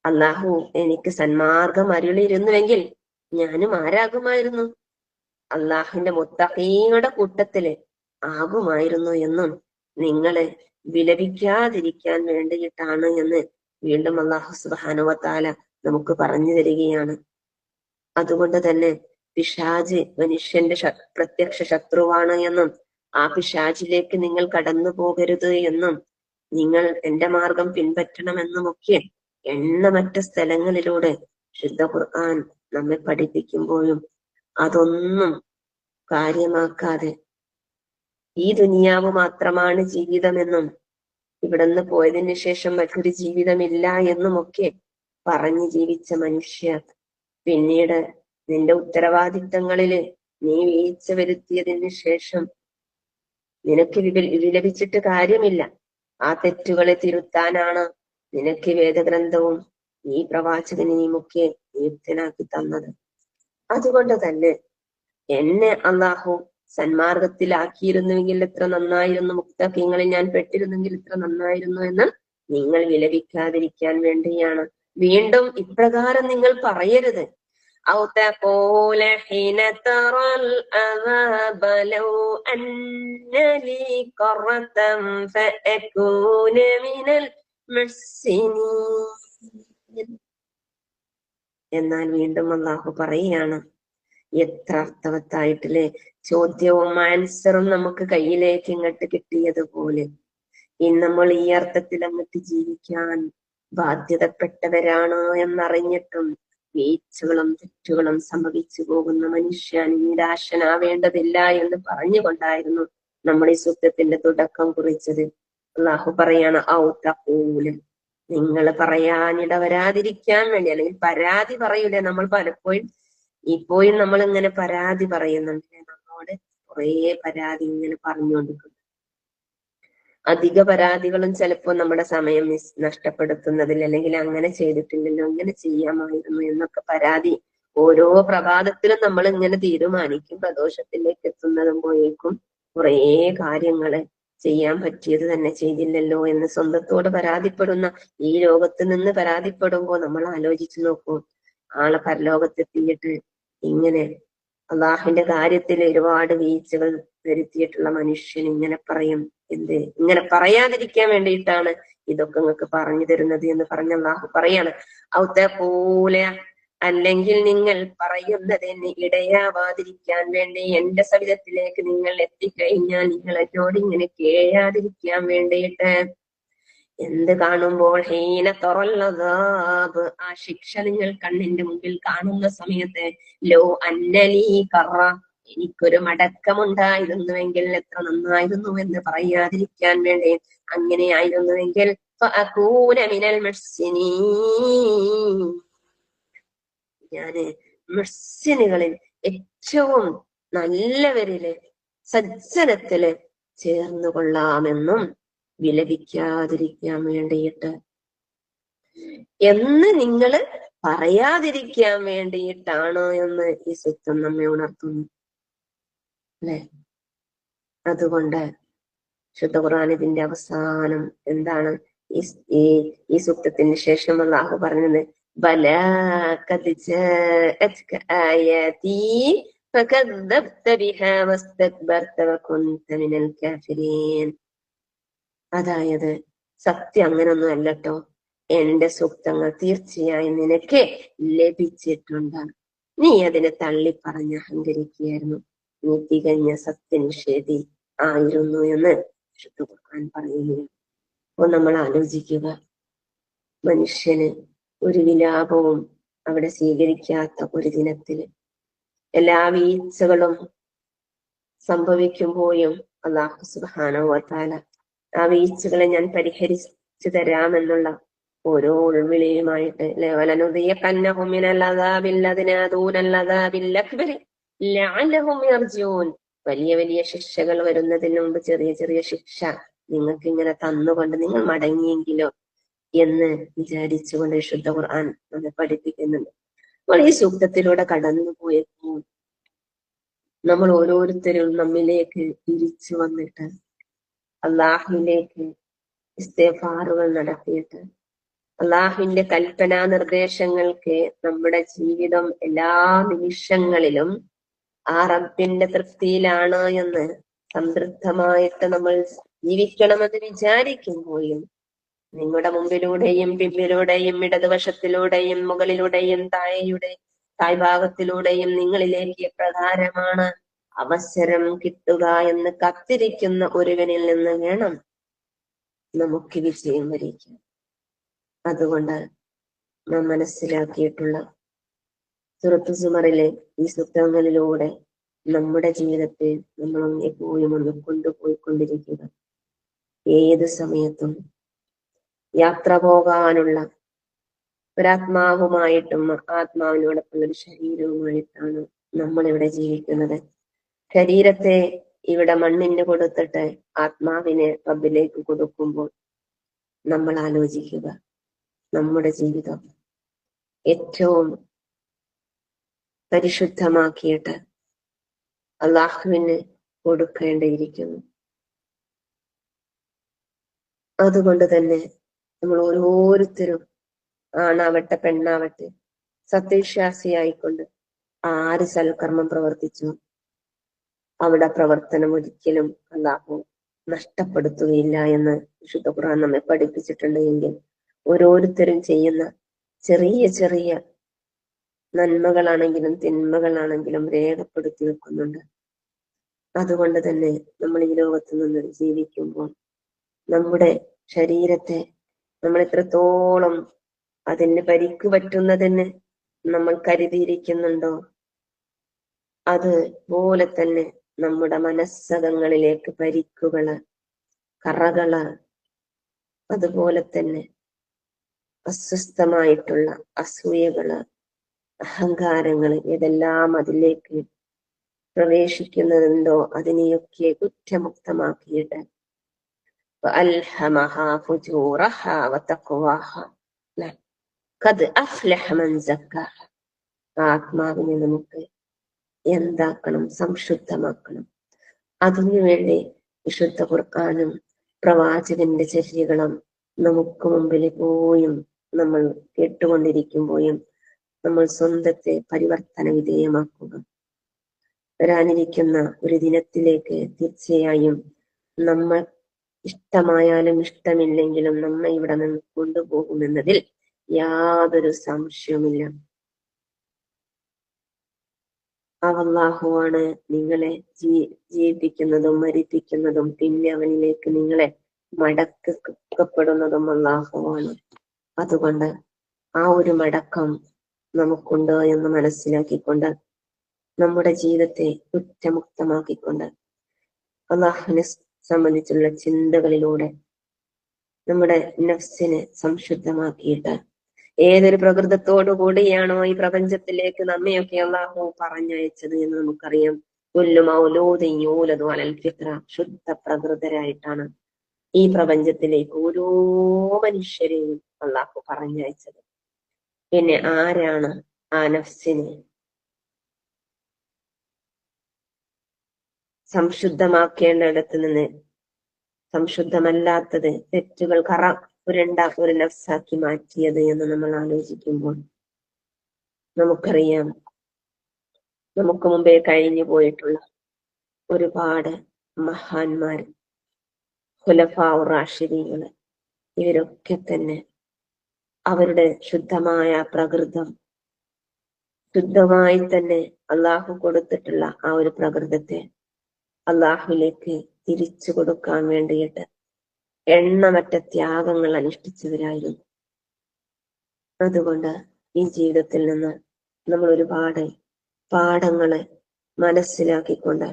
B: അല്ലാഹു എനിക്ക് സന്മാർഗം അരുളിയിരുന്നുവെങ്കിൽ ഞാനും ആരാകുമായിരുന്നു? അള്ളാഹുവിന്റെ മുത്തഖീങ്ങളുടെ കൂട്ടത്തില് ആകുമായിരുന്നു എന്നും നിങ്ങളെ വിലപിക്കാതിരിക്കാൻ വേണ്ടിയിട്ടാണ് എന്ന് വീണ്ടും അല്ലാഹു സുബ്ഹാനഹു വ തആല നമുക്ക് പറഞ്ഞു തരികയാണ്. അതുകൊണ്ട് തന്നെ പിശാച് മനുഷ്യന്റെ പ്രത്യക്ഷ ശത്രുവാണ് എന്നും ആ പിശാചിലേക്ക് നിങ്ങൾ കടന്നു പോകരുത് എന്നും നിങ്ങൾ എന്റെ മാർഗം പിൻപറ്റണമെന്നുമൊക്കെ എണ്ണമറ്റ സ്ഥലങ്ങളിലൂടെ ശുദ്ധ ഖുർആൻ നമ്മെ പഠിപ്പിക്കുമ്പോഴും അതൊന്നും കാര്യമാക്കാതെ ഈ ദുനിയാവ് മാത്രമാണ് ജീവിതമെന്നും ഇവിടുന്ന് പോയതിന് ശേഷം മറ്റൊരു ജീവിതമില്ല എന്നുമൊക്കെ പറഞ്ഞ് ജീവിച്ച മനുഷ്യ, പിന്നീട് നിന്റെ ഉത്തരവാദിത്തങ്ങളില് നീ വീഴ്ച വരുത്തിയതിന് ശേഷം നിനക്ക് വിലപിച്ചിട്ട് കാര്യമില്ല. ആ തെറ്റുകളെ തിരുത്താനാണ് നിനക്ക് വേദഗ്രന്ഥവും ഈ പ്രവാചകനെയുമൊക്കെ നിയുക്തനാക്കി തന്നത്. അതുകൊണ്ട് തന്നെ എന്നെ അല്ലാഹു സന്മാർഗത്തിലാക്കിയിരുന്നുവെങ്കിൽ എത്ര നന്നായിരുന്നു, മുത്തഖീങ്ങളിൽ ഞാൻ പെട്ടിരുന്നെങ്കിൽ എത്ര നന്നായിരുന്നു എന്ന് നിങ്ങൾ വിലപിക്കാതിരിക്കാൻ വേണ്ടിയാണ്. വീണ്ടും ഇപ്രകാരം നിങ്ങൾ പറയരുത്. ഔ തഖൂല ഹീന തറൽ അദാബ ലൗ അന്ന ലീ ഖറതൻ ഫഅകൂന മിനൽ മുഹ്സിനീൻ. എന്നാൽ വീണ്ടും അല്ലാഹു പറയുകയാണ്, എത്ര അർത്ഥവത്തായിട്ടില്ലേ ചോദ്യവും ആൻസറും നമുക്ക് കയ്യിലേക്ക് ഇങ്ങോട്ട് കിട്ടിയതുപോലെ നമ്മൾ ഈ അർത്ഥത്തിൽ അങ്ങോട്ട് ജീവിക്കാൻ ബാധ്യതപ്പെട്ടവരാണ് എന്നറിഞ്ഞിട്ടും വീഴ്ചകളും തെറ്റുകളും സംഭവിച്ചു പോകുന്ന മനുഷ്യൻ നിരാശനാവേണ്ടതില്ല എന്ന് പറഞ്ഞുകൊണ്ടായിരുന്നു നമ്മൾ ഈ സൂക്തത്തിന്റെ തുടക്കം കുറിച്ചത്. അല്ലാഹു പറയാണ്, ഔ തഖൂല, നിങ്ങൾ പറയാനിട വരാതിരിക്കാൻ വേണ്ടി, അല്ലെങ്കിൽ പരാതി പറയൂലേ നമ്മൾ പലപ്പോഴും. ഇപ്പോഴും നമ്മൾ ഇങ്ങനെ പരാതി പറയുന്നുണ്ട്, നമ്മളോട് കുറേ പരാതി ഇങ്ങനെ പറഞ്ഞുകൊണ്ടിരിക്കുന്നു. അധിക പരാതികളും ചിലപ്പോൾ നമ്മുടെ സമയം നഷ്ടപ്പെടുത്തുന്നതിൽ, അല്ലെങ്കിൽ അങ്ങനെ ചെയ്തിട്ടില്ലല്ലോ, ഇങ്ങനെ ചെയ്യാമായിരുന്നു എന്നൊക്കെ പരാതി ഓരോ പ്രഭാതത്തിലും നമ്മൾ ഇങ്ങനെ തീരുമാനിക്കും. പ്രദോഷത്തിലേക്ക് എത്തുന്നതുമ്പോഴേക്കും കുറേ കാര്യങ്ങള് ചെയ്യാൻ പറ്റിയത് തന്നെ ചെയ്തില്ലല്ലോ എന്ന് സ്വന്തത്തോട് പരാതിപ്പെടുന്ന ഈ ലോകത്ത് നിന്ന് പരാതിപ്പെടുമ്പോൾ നമ്മൾ ആലോചിച്ചു നോക്കൂ, ആളെ പരലോകത്തെത്തിയിട്ട് ഇങ്ങനെ അള്ളാഹുവിന്റെ കാര്യത്തിൽ ഒരുപാട് വീഴ്ചകൾ വരുത്തിയിട്ടുള്ള മനുഷ്യൻ ഇങ്ങനെ പറയും. എന്ത് ഇങ്ങനെ പറയാതിരിക്കാൻ വേണ്ടിയിട്ടാണ് ഇതൊക്കെ നിങ്ങൾക്ക് പറഞ്ഞു തരുന്നത് എന്ന് പറഞ്ഞ അള്ളാഹു പറയാണ്, ഔ തഖൂല, അല്ലെങ്കിൽ നിങ്ങൾ പറയുന്നതിന് ഇടയാവാതിരിക്കാൻ വേണ്ടി എന്റെ സവിധത്തിലേക്ക് നിങ്ങൾ എത്തിക്കഴിഞ്ഞാൽ നിങ്ങൾ എന്നോട് ഇങ്ങനെ കേഴാതിരിക്കാൻ വേണ്ടിയിട്ട്. എന്ത് കാണുമ്പോൾ ഹീന തൊറല്ലതാബ്, ആ ശിക്ഷ നിങ്ങൾ കണ്ണിന്റെ മുമ്പിൽ കാണുന്ന സമയത്ത്, ലോ അന്നലീ കറ, എനിക്കൊരു മടക്കമുണ്ടായിരുന്നുവെങ്കിൽ എത്ര നന്നായിരുന്നു എന്ന് പറയാതിരിക്കാൻ വേണ്ടി, അങ്ങനെയായിരുന്നുവെങ്കിൽ ഫഅകൂന മിനൽ മുഹ്സിനീൻ, ഞാന് മുഹ്സിനുകളിൽ ഏറ്റവും നല്ലവരില് സജ്ജനത്തില് ചേർന്നു കൊള്ളാമെന്നും വിലപിക്കാതിരിക്കാൻ വേണ്ടിയിട്ട് എന്ന് നിങ്ങൾ പറയാതിരിക്കാൻ വേണ്ടിയിട്ടാണ് എന്ന് ഈ സൂക്തം നമ്മെ ഉണർത്തുന്നു അല്ലെ. അതുകൊണ്ട് ശുദ്ധ ഖുർആൻ ഇതിന്റെ അവസാനം എന്താണ്? ഈ സൂക്തത്തിന് ശേഷം അല്ലാഹു പറഞ്ഞത് ബലാ ഖദ് ജാഅത്ക ആയാതീ ഫകദ്ദബ്ത ബിഹാ വസ്തക്ബർത വകുൻത മിനൽ കാഫിരീൻ. അതായത് സത്യം അങ്ങനൊന്നും അല്ലട്ടോ, എന്റെ സൂക്തങ്ങൾ തീർച്ചയായും നിനക്ക് ലഭിച്ചിട്ടുണ്ട്, നീ അതിനെ തള്ളിപ്പറഞ്ഞ് അഹങ്കരിക്കുകയായിരുന്നു, നീ തികഞ്ഞ സത്യനിഷേധി ആയിരുന്നു എന്ന് വിശുദ്ധ ഖുർആൻ പറയുന്നു. അപ്പൊ നമ്മൾ ആലോചിക്കുക, മനുഷ്യന് ഒരു വിലാപവും അവിടെ സ്വീകരിക്കാത്ത ഒരു ദിനത്തില് എല്ലാ വീഴ്ചകളും സംഭവിക്കുമ്പോഴും അല്ലാഹു സുബ്ഹാനഹു വ തആല ആ വീഴ്ചകളെ ഞാൻ പരിഹരിച്ചു തരാമെന്നുള്ള ഓരോ ഉൾവിളിയുമായിട്ട് ലവലനുദിയഖന്നഹും മിനൽ അദാബിൽ അദ്നാ ദൂനൽ അദാബിൽ അക്ബരി ലഅല്ലഹും യർജിഊൻ. വലിയ വലിയ ശിക്ഷകൾ വരുന്നതിന് മുമ്പ് ചെറിയ ചെറിയ ശിക്ഷ നിങ്ങൾക്ക് ഇങ്ങനെ തന്നുകൊണ്ട് നിങ്ങൾ മടങ്ങിയെങ്കിലോ എന്ന് വിചാരിച്ചുകൊണ്ട് വിശുദ്ധ ഖുർആൻ നമ്മെ പഠിപ്പിക്കുന്നുണ്ട്. അപ്പോൾ ഈ സൂക്തത്തിലൂടെ കടന്നുപോയപ്പോൾ നമ്മൾ ഓരോരുത്തരും നമ്മിലേക്ക് തിരിച്ചു വന്നിട്ട് അള്ളാഹുവിലേക്ക് ഇസ്തിഗ്ഫാറുകൾ നടത്തിയിട്ട് അള്ളാഹുവിന്റെ കൽപ്പനാ നിർദ്ദേശങ്ങൾക്ക് നമ്മുടെ ജീവിതം എല്ലാ നിമിഷങ്ങളിലും ആ റബ്ബിന്റെ തൃപ്തിയിലാണ് എന്ന് സംതൃപ്തമായിട്ട് നമ്മൾ ജീവിക്കണമെന്ന് വിചാരിക്കുമ്പോഴും നിങ്ങളുടെ മുമ്പിലൂടെയും പിന്നിലൂടെയും ഇടതുവശത്തിലൂടെയും മുകളിലൂടെയും താഴ്ഭാഗത്തിലൂടെയും നിങ്ങളിലേക്ക് എപ്രകാരമാണ് അവസരം കിട്ടുക എന്ന് കാത്തിരിക്കുന്ന ഒരുവനിൽ നിന്ന് വേണം നമുക്ക് വിജയം വരിക്കാൻ. അതുകൊണ്ട് നാം മനസ്സിലാക്കിയിട്ടുള്ള സൂറത്ത് സുമറിലെ ഈ സൂക്തങ്ങളിലൂടെ നമ്മുടെ ജീവിതത്തെ നമ്മൾ എപ്പോഴും ഒന്ന് കൊണ്ടുപോയിക്കൊണ്ടിരിക്കുക. ഏത് സമയത്തും യാത്ര പോകാനുള്ള ഒരാത്മാവുമായിട്ടും ആത്മാവിനോടൊപ്പം ഒരു ശരീരവുമായിട്ടാണ് നമ്മളിവിടെ ജീവിക്കുന്നത്. ശരീരത്തെ ഇവിടെ മണ്ണിന് കൊടുത്തിട്ട് ആത്മാവിനെ റബ്ബിലേക്ക് കൊടുക്കുമ്പോൾ നമ്മൾ ആലോചിക്കുക, നമ്മുടെ ജീവിതം ഏറ്റവും പരിശുദ്ധമാക്കിയിട്ട് അള്ളാഹുവിന് കൊടുക്കേണ്ടിയിരിക്കുന്നു. അതുകൊണ്ട് തന്നെ നമ്മൾ ഓരോരുത്തരും ആണാവട്ടെ പെണ്ണാവട്ടെ സത്യവിശ്വാസിയായിക്കൊണ്ട് ആര് സൽക്കർമ്മം പ്രവർത്തിച്ചു അവിടെ പ്രവർത്തനം ഒരിക്കലും അല്ലാഹു നഷ്ടപ്പെടുത്തുകയില്ല എന്ന് വിശുദ്ധ ഖുർആൻ നമ്മെ പഠിപ്പിച്ചിട്ടുണ്ട്. എങ്കിൽ ഓരോരുത്തരും ചെയ്യുന്ന ചെറിയ ചെറിയ നന്മകളാണെങ്കിലും തിന്മകളാണെങ്കിലും രേഖപ്പെടുത്തി വെക്കുന്നുണ്ട്. അതുകൊണ്ട് തന്നെ നമ്മൾ ഈ ലോകത്ത് നിന്ന് ജീവിക്കുമ്പോൾ നമ്മുടെ ശരീരത്തെ നമ്മൾ എത്രത്തോളം അതിന് പരിക്ക് പറ്റുന്നതിന് നമ്മൾ കരുതിയിരിക്കുന്നുണ്ടോ, അതുപോലെ തന്നെ നമ്മുടെ മനസ്സകങ്ങളിലേക്ക് പരിക്കുകള്, കറകള്, അതുപോലെ തന്നെ അസ്വസ്ഥമായിട്ടുള്ള അസൂയകള്, അഹങ്കാരങ്ങള്, ഇതെല്ലാം അതിലേക്ക് പ്രവേശിക്കുന്നതുണ്ടോ അതിനെയൊക്കെ കുറ്റമുക്തമാക്കിയിട്ട് അൽഹമഹാ ഫുജൂറഹാ വതഖ്വാഹാ ഖദ് അഫ്ലഹ മൻ സക്കാഹ. ആത്മാവിനെ നമുക്ക് എന്താക്കണം? സംശുദ്ധമാക്കണം. അതിനുവേണ്ടി വിശുദ്ധ ഖുർആനും പ്രവാചകന്റെ ചര്യകളും നമുക്ക് മുമ്പിൽ പോയും നമ്മൾ കേട്ടുകൊണ്ടിരിക്കുമ്പോഴും നമ്മൾ സ്വന്തത്തെ പരിവർത്തന വിധേയമാക്കുക. വരാനിരിക്കുന്ന ഒരു ദിനത്തിലേക്ക് തീർച്ചയായും നമ്മൾ ഇഷ്ടമായാലും ഇഷ്ടമില്ലെങ്കിലും നമ്മെ ഇവിടെ നിന്ന് കൊണ്ടുപോകുമെന്നതിൽ യാതൊരു സംശയവുമില്ല. അല്ലാഹുവാണ് നിങ്ങളെ ജീവിപ്പിക്കുന്നതും മരിപ്പിക്കുന്നതും പിന്നെ അവനിലേക്ക് നിങ്ങളെ മടക്കപ്പെടുന്നതും അല്ലാഹുവാണ്. അതുകൊണ്ട് ആ ഒരു മടക്കം നമുക്കുണ്ട് എന്ന് മനസ്സിലാക്കിക്കൊണ്ട് നമ്മുടെ ജീവിതത്തെ കുറ്റമുക്തമാക്കിക്കൊണ്ട് അള്ളാഹുവിനെ സംബന്ധിച്ചുള്ള ചിന്തകളിലൂടെ നമ്മുടെ നഫ്സിനെ സംശുദ്ധമാക്കിയിട്ട് ഏതൊരു പ്രകൃതത്തോടു കൂടിയാണോ ഈ പ്രപഞ്ചത്തിലേക്ക് നമ്മയൊക്കെ അള്ളാഹു പറഞ്ഞയച്ചത് എന്ന് നമുക്കറിയാം. ശുദ്ധ പ്രകൃതരായിട്ടാണ് ഈ പ്രപഞ്ചത്തിലേക്ക് ഓരോ മനുഷ്യരെയും അള്ളാഹു പറഞ്ഞയച്ചത്. പിന്നെ ആരാണ് ആ നഫ്സിനെ സംശുദ്ധമാക്കേണ്ടിടത്ത് നിന്ന് സംശുദ്ധമല്ലാത്തത്, തെറ്റുകൾ കറ പുരണ്ട ഒരു നഫ്സാക്കി മാറ്റിയത് എന്ന് നമ്മൾ ആലോചിക്കുമ്പോൾ നമുക്കറിയാം, നമുക്ക് മുമ്പേ കഴിഞ്ഞു പോയിട്ടുള്ള ഒരുപാട് മഹാന്മാർ, ഖുലഫാഉർ റാഷിദീങ്ങള്, ഇവരൊക്കെ തന്നെ അവരുടെ ശുദ്ധമായ പ്രകൃതം, ശുദ്ധമായി തന്നെ അള്ളാഹു കൊടുത്തിട്ടുള്ള ആ ഒരു പ്രകൃതത്തെ അള്ളാഹുലേക്ക് തിരിച്ചു കൊടുക്കാൻ വേണ്ടിയിട്ട് എണ്ണമറ്റ ത്യാഗങ്ങൾ അനുഷ്ഠിച്ചവരായിരുന്നു. അതുകൊണ്ട് ഈ ജീവിതത്തിൽ നിന്ന് നമ്മൾ ഒരുപാട് പാഠങ്ങളെ മനസ്സിലാക്കിക്കൊണ്ട്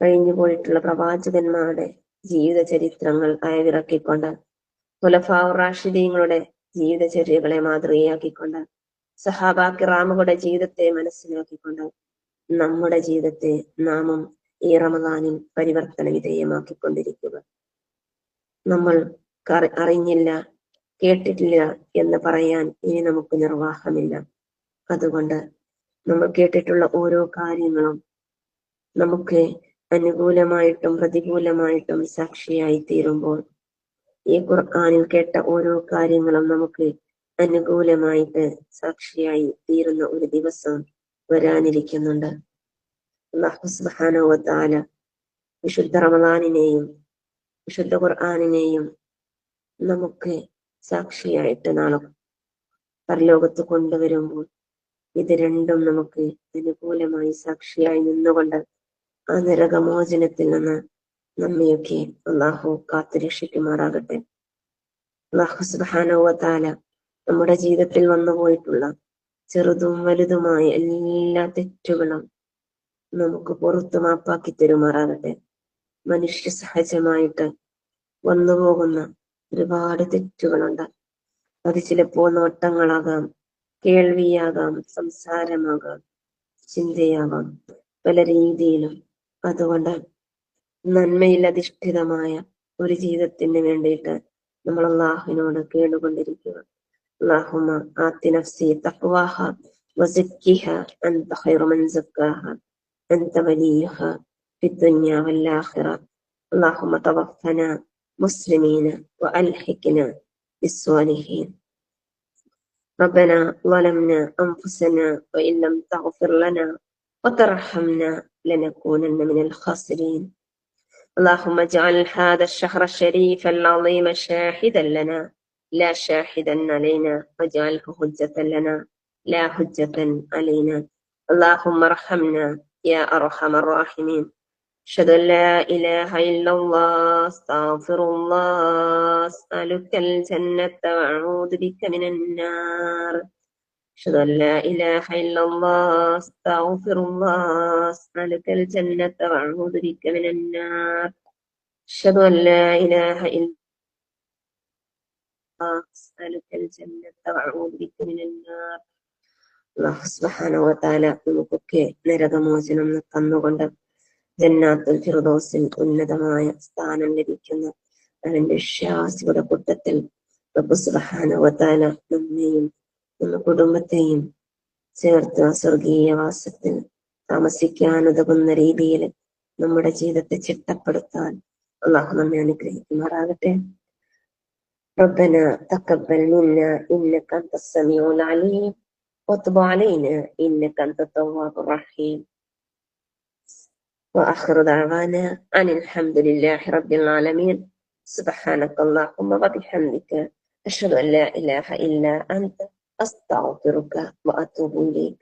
B: കഴിഞ്ഞു പോയിട്ടുള്ള പ്രവാചകന്മാരുടെ ജീവിത ചരിത്രങ്ങൾ അയവിറക്കിക്കൊണ്ട് ഖുലഫാഉർ റാഷിദീങ്ങളുടെ ജീവിതചര്യകളെ മാതൃകയാക്കിക്കൊണ്ട് സഹാബാ കിറാമുകളുടെ ജീവിതത്തെ മനസ്സിലാക്കിക്കൊണ്ട് നമ്മുടെ ജീവിതത്തെ നാമും ഈ റമദാനിൽ പരിവർത്തന വിധേയമാക്കിക്കൊണ്ടിരിക്കുക. നമ്മൾ അറിഞ്ഞില്ല, കേട്ടിട്ടില്ല എന്ന് പറയാൻ ഇനി നമുക്ക് നിർവാഹമില്ല. അതുകൊണ്ട് നമ്മൾ കേട്ടിട്ടുള്ള ഓരോ കാര്യങ്ങളും നമുക്ക് അനുകൂലമായിട്ടും പ്രതികൂലമായിട്ടും സാക്ഷിയായി തീരുമ്പോൾ, ഈ ഖുർആനിൽ കേട്ട ഓരോ കാര്യങ്ങളും നമുക്ക് അനുകൂലമായിട്ട് സാക്ഷിയായി തീരുന്ന ഒരു ദിവസം വരാനിരിക്കുന്നുണ്ട്. അല്ലാഹു സുബ്ഹാനഹു വ തആല വിശുദ്ധ റമദാനിനെയും വിശുദ്ധ ഖുർആനിനെയും നമുക്ക് സാക്ഷിയായിട്ട് നാളെ പരലോകത്ത് കൊണ്ടുവരുമ്പോൾ ഇത് രണ്ടും നമുക്ക് അനുകൂലമായി സാക്ഷിയായി നിന്നുകൊണ്ട് ആ നരകമോചനത്തിൽ നിന്ന് നമ്മയൊക്കെ അള്ളാഹു കാത്തുരക്ഷിക്കുമാറാകട്ടെ. അല്ലാഹു സുബ്ഹാനഹു വ തആല നമ്മുടെ ജീവിതത്തിൽ വന്നുപോയിട്ടുള്ള ചെറുതും വലുതുമായ എല്ലാ തെറ്റുകളും നമുക്ക് പുറത്തു മാപ്പാക്കി തരുമാറാകട്ടെ. മനുഷ്യ സഹജമായിട്ട് വന്നുപോകുന്ന ഒരുപാട് തെറ്റുകളുണ്ട്. അത് ചിലപ്പോൾ നോട്ടങ്ങളാകാം, കേൾവിയാകാം, സംസാരമാകാം, ചിന്തയാകാം, പല രീതിയിലും. അതുകൊണ്ട് നന്മയിൽ അധിഷ്ഠിതമായ ഒരു ജീവിതത്തിന് വേണ്ടിയിട്ട് നമ്മൾ അള്ളാഹുവിനോട് കേടുകൊണ്ടിരിക്കുക. اللهم آت نفسي تقواها وزكها أنت خير من زكاها أنت وليها في الدنيا والآخرة. اللهم توفنا مسلمين وألحقنا بالصالحين. ربنا ظلمنا أنفسنا وإن لم تغفر لنا وترحمنا لنكونن من الخاسرين. اللهم اجعل هذا الشهر الشريف العظيم شاهدا لنا لا شاهدا علينا، واجعله حجة لنا لا حجة علينا. اللهم ارحمنا يا أرحم الراحمين. أشهد أن لا إله إلا الله، أستغفر الله، أسألك الجنة وأعوذ بك من النار. أشهد أن لا إله إلا الله، أستغفر الله، أسألك الجنة وأعوذ بك من النار. أشهد أن لا إله إلا أسألك الجنة وأعوذ بك من النار. അല്ലാഹു സുബ്ഹാനഹു വ തആല നമുക്കൊക്കെ നരകമോചനം തന്നുകൊണ്ട് ജന്നാത്തുൽ ഫിർദൗസിൽ ഉന്നതമായ സ്ഥാനം ലഭിക്കുന്ന അവന്റെ വിശ്വാസികളുടെ കൂട്ടത്തിൽ റബ്ബ് സുബ്ഹാനഹു വ തആല നമ്മെയും നമ്മുടെ കുടുംബത്തെയും ചേർത്ത് സ്വർഗീയവാസത്തിൽ താമസിക്കാനുതകുന്ന രീതിയിൽ നമ്മുടെ ജീവിതത്തെ ചിട്ടപ്പെടുത്താൻ അല്ലാഹു നമ്മെ അനുഗ്രഹിക്കുമാറാകട്ടെ. ربنا تقبل منا إنك أنت السميع العليم وتب علينا إنك أنت التواب الرحيم. وآخر دعوانا أن الحمد لله رب العالمين. سبحانك اللهم وبحمدك أشهد أن لا إله إلا أنت أستغفرك وأتوب إليك.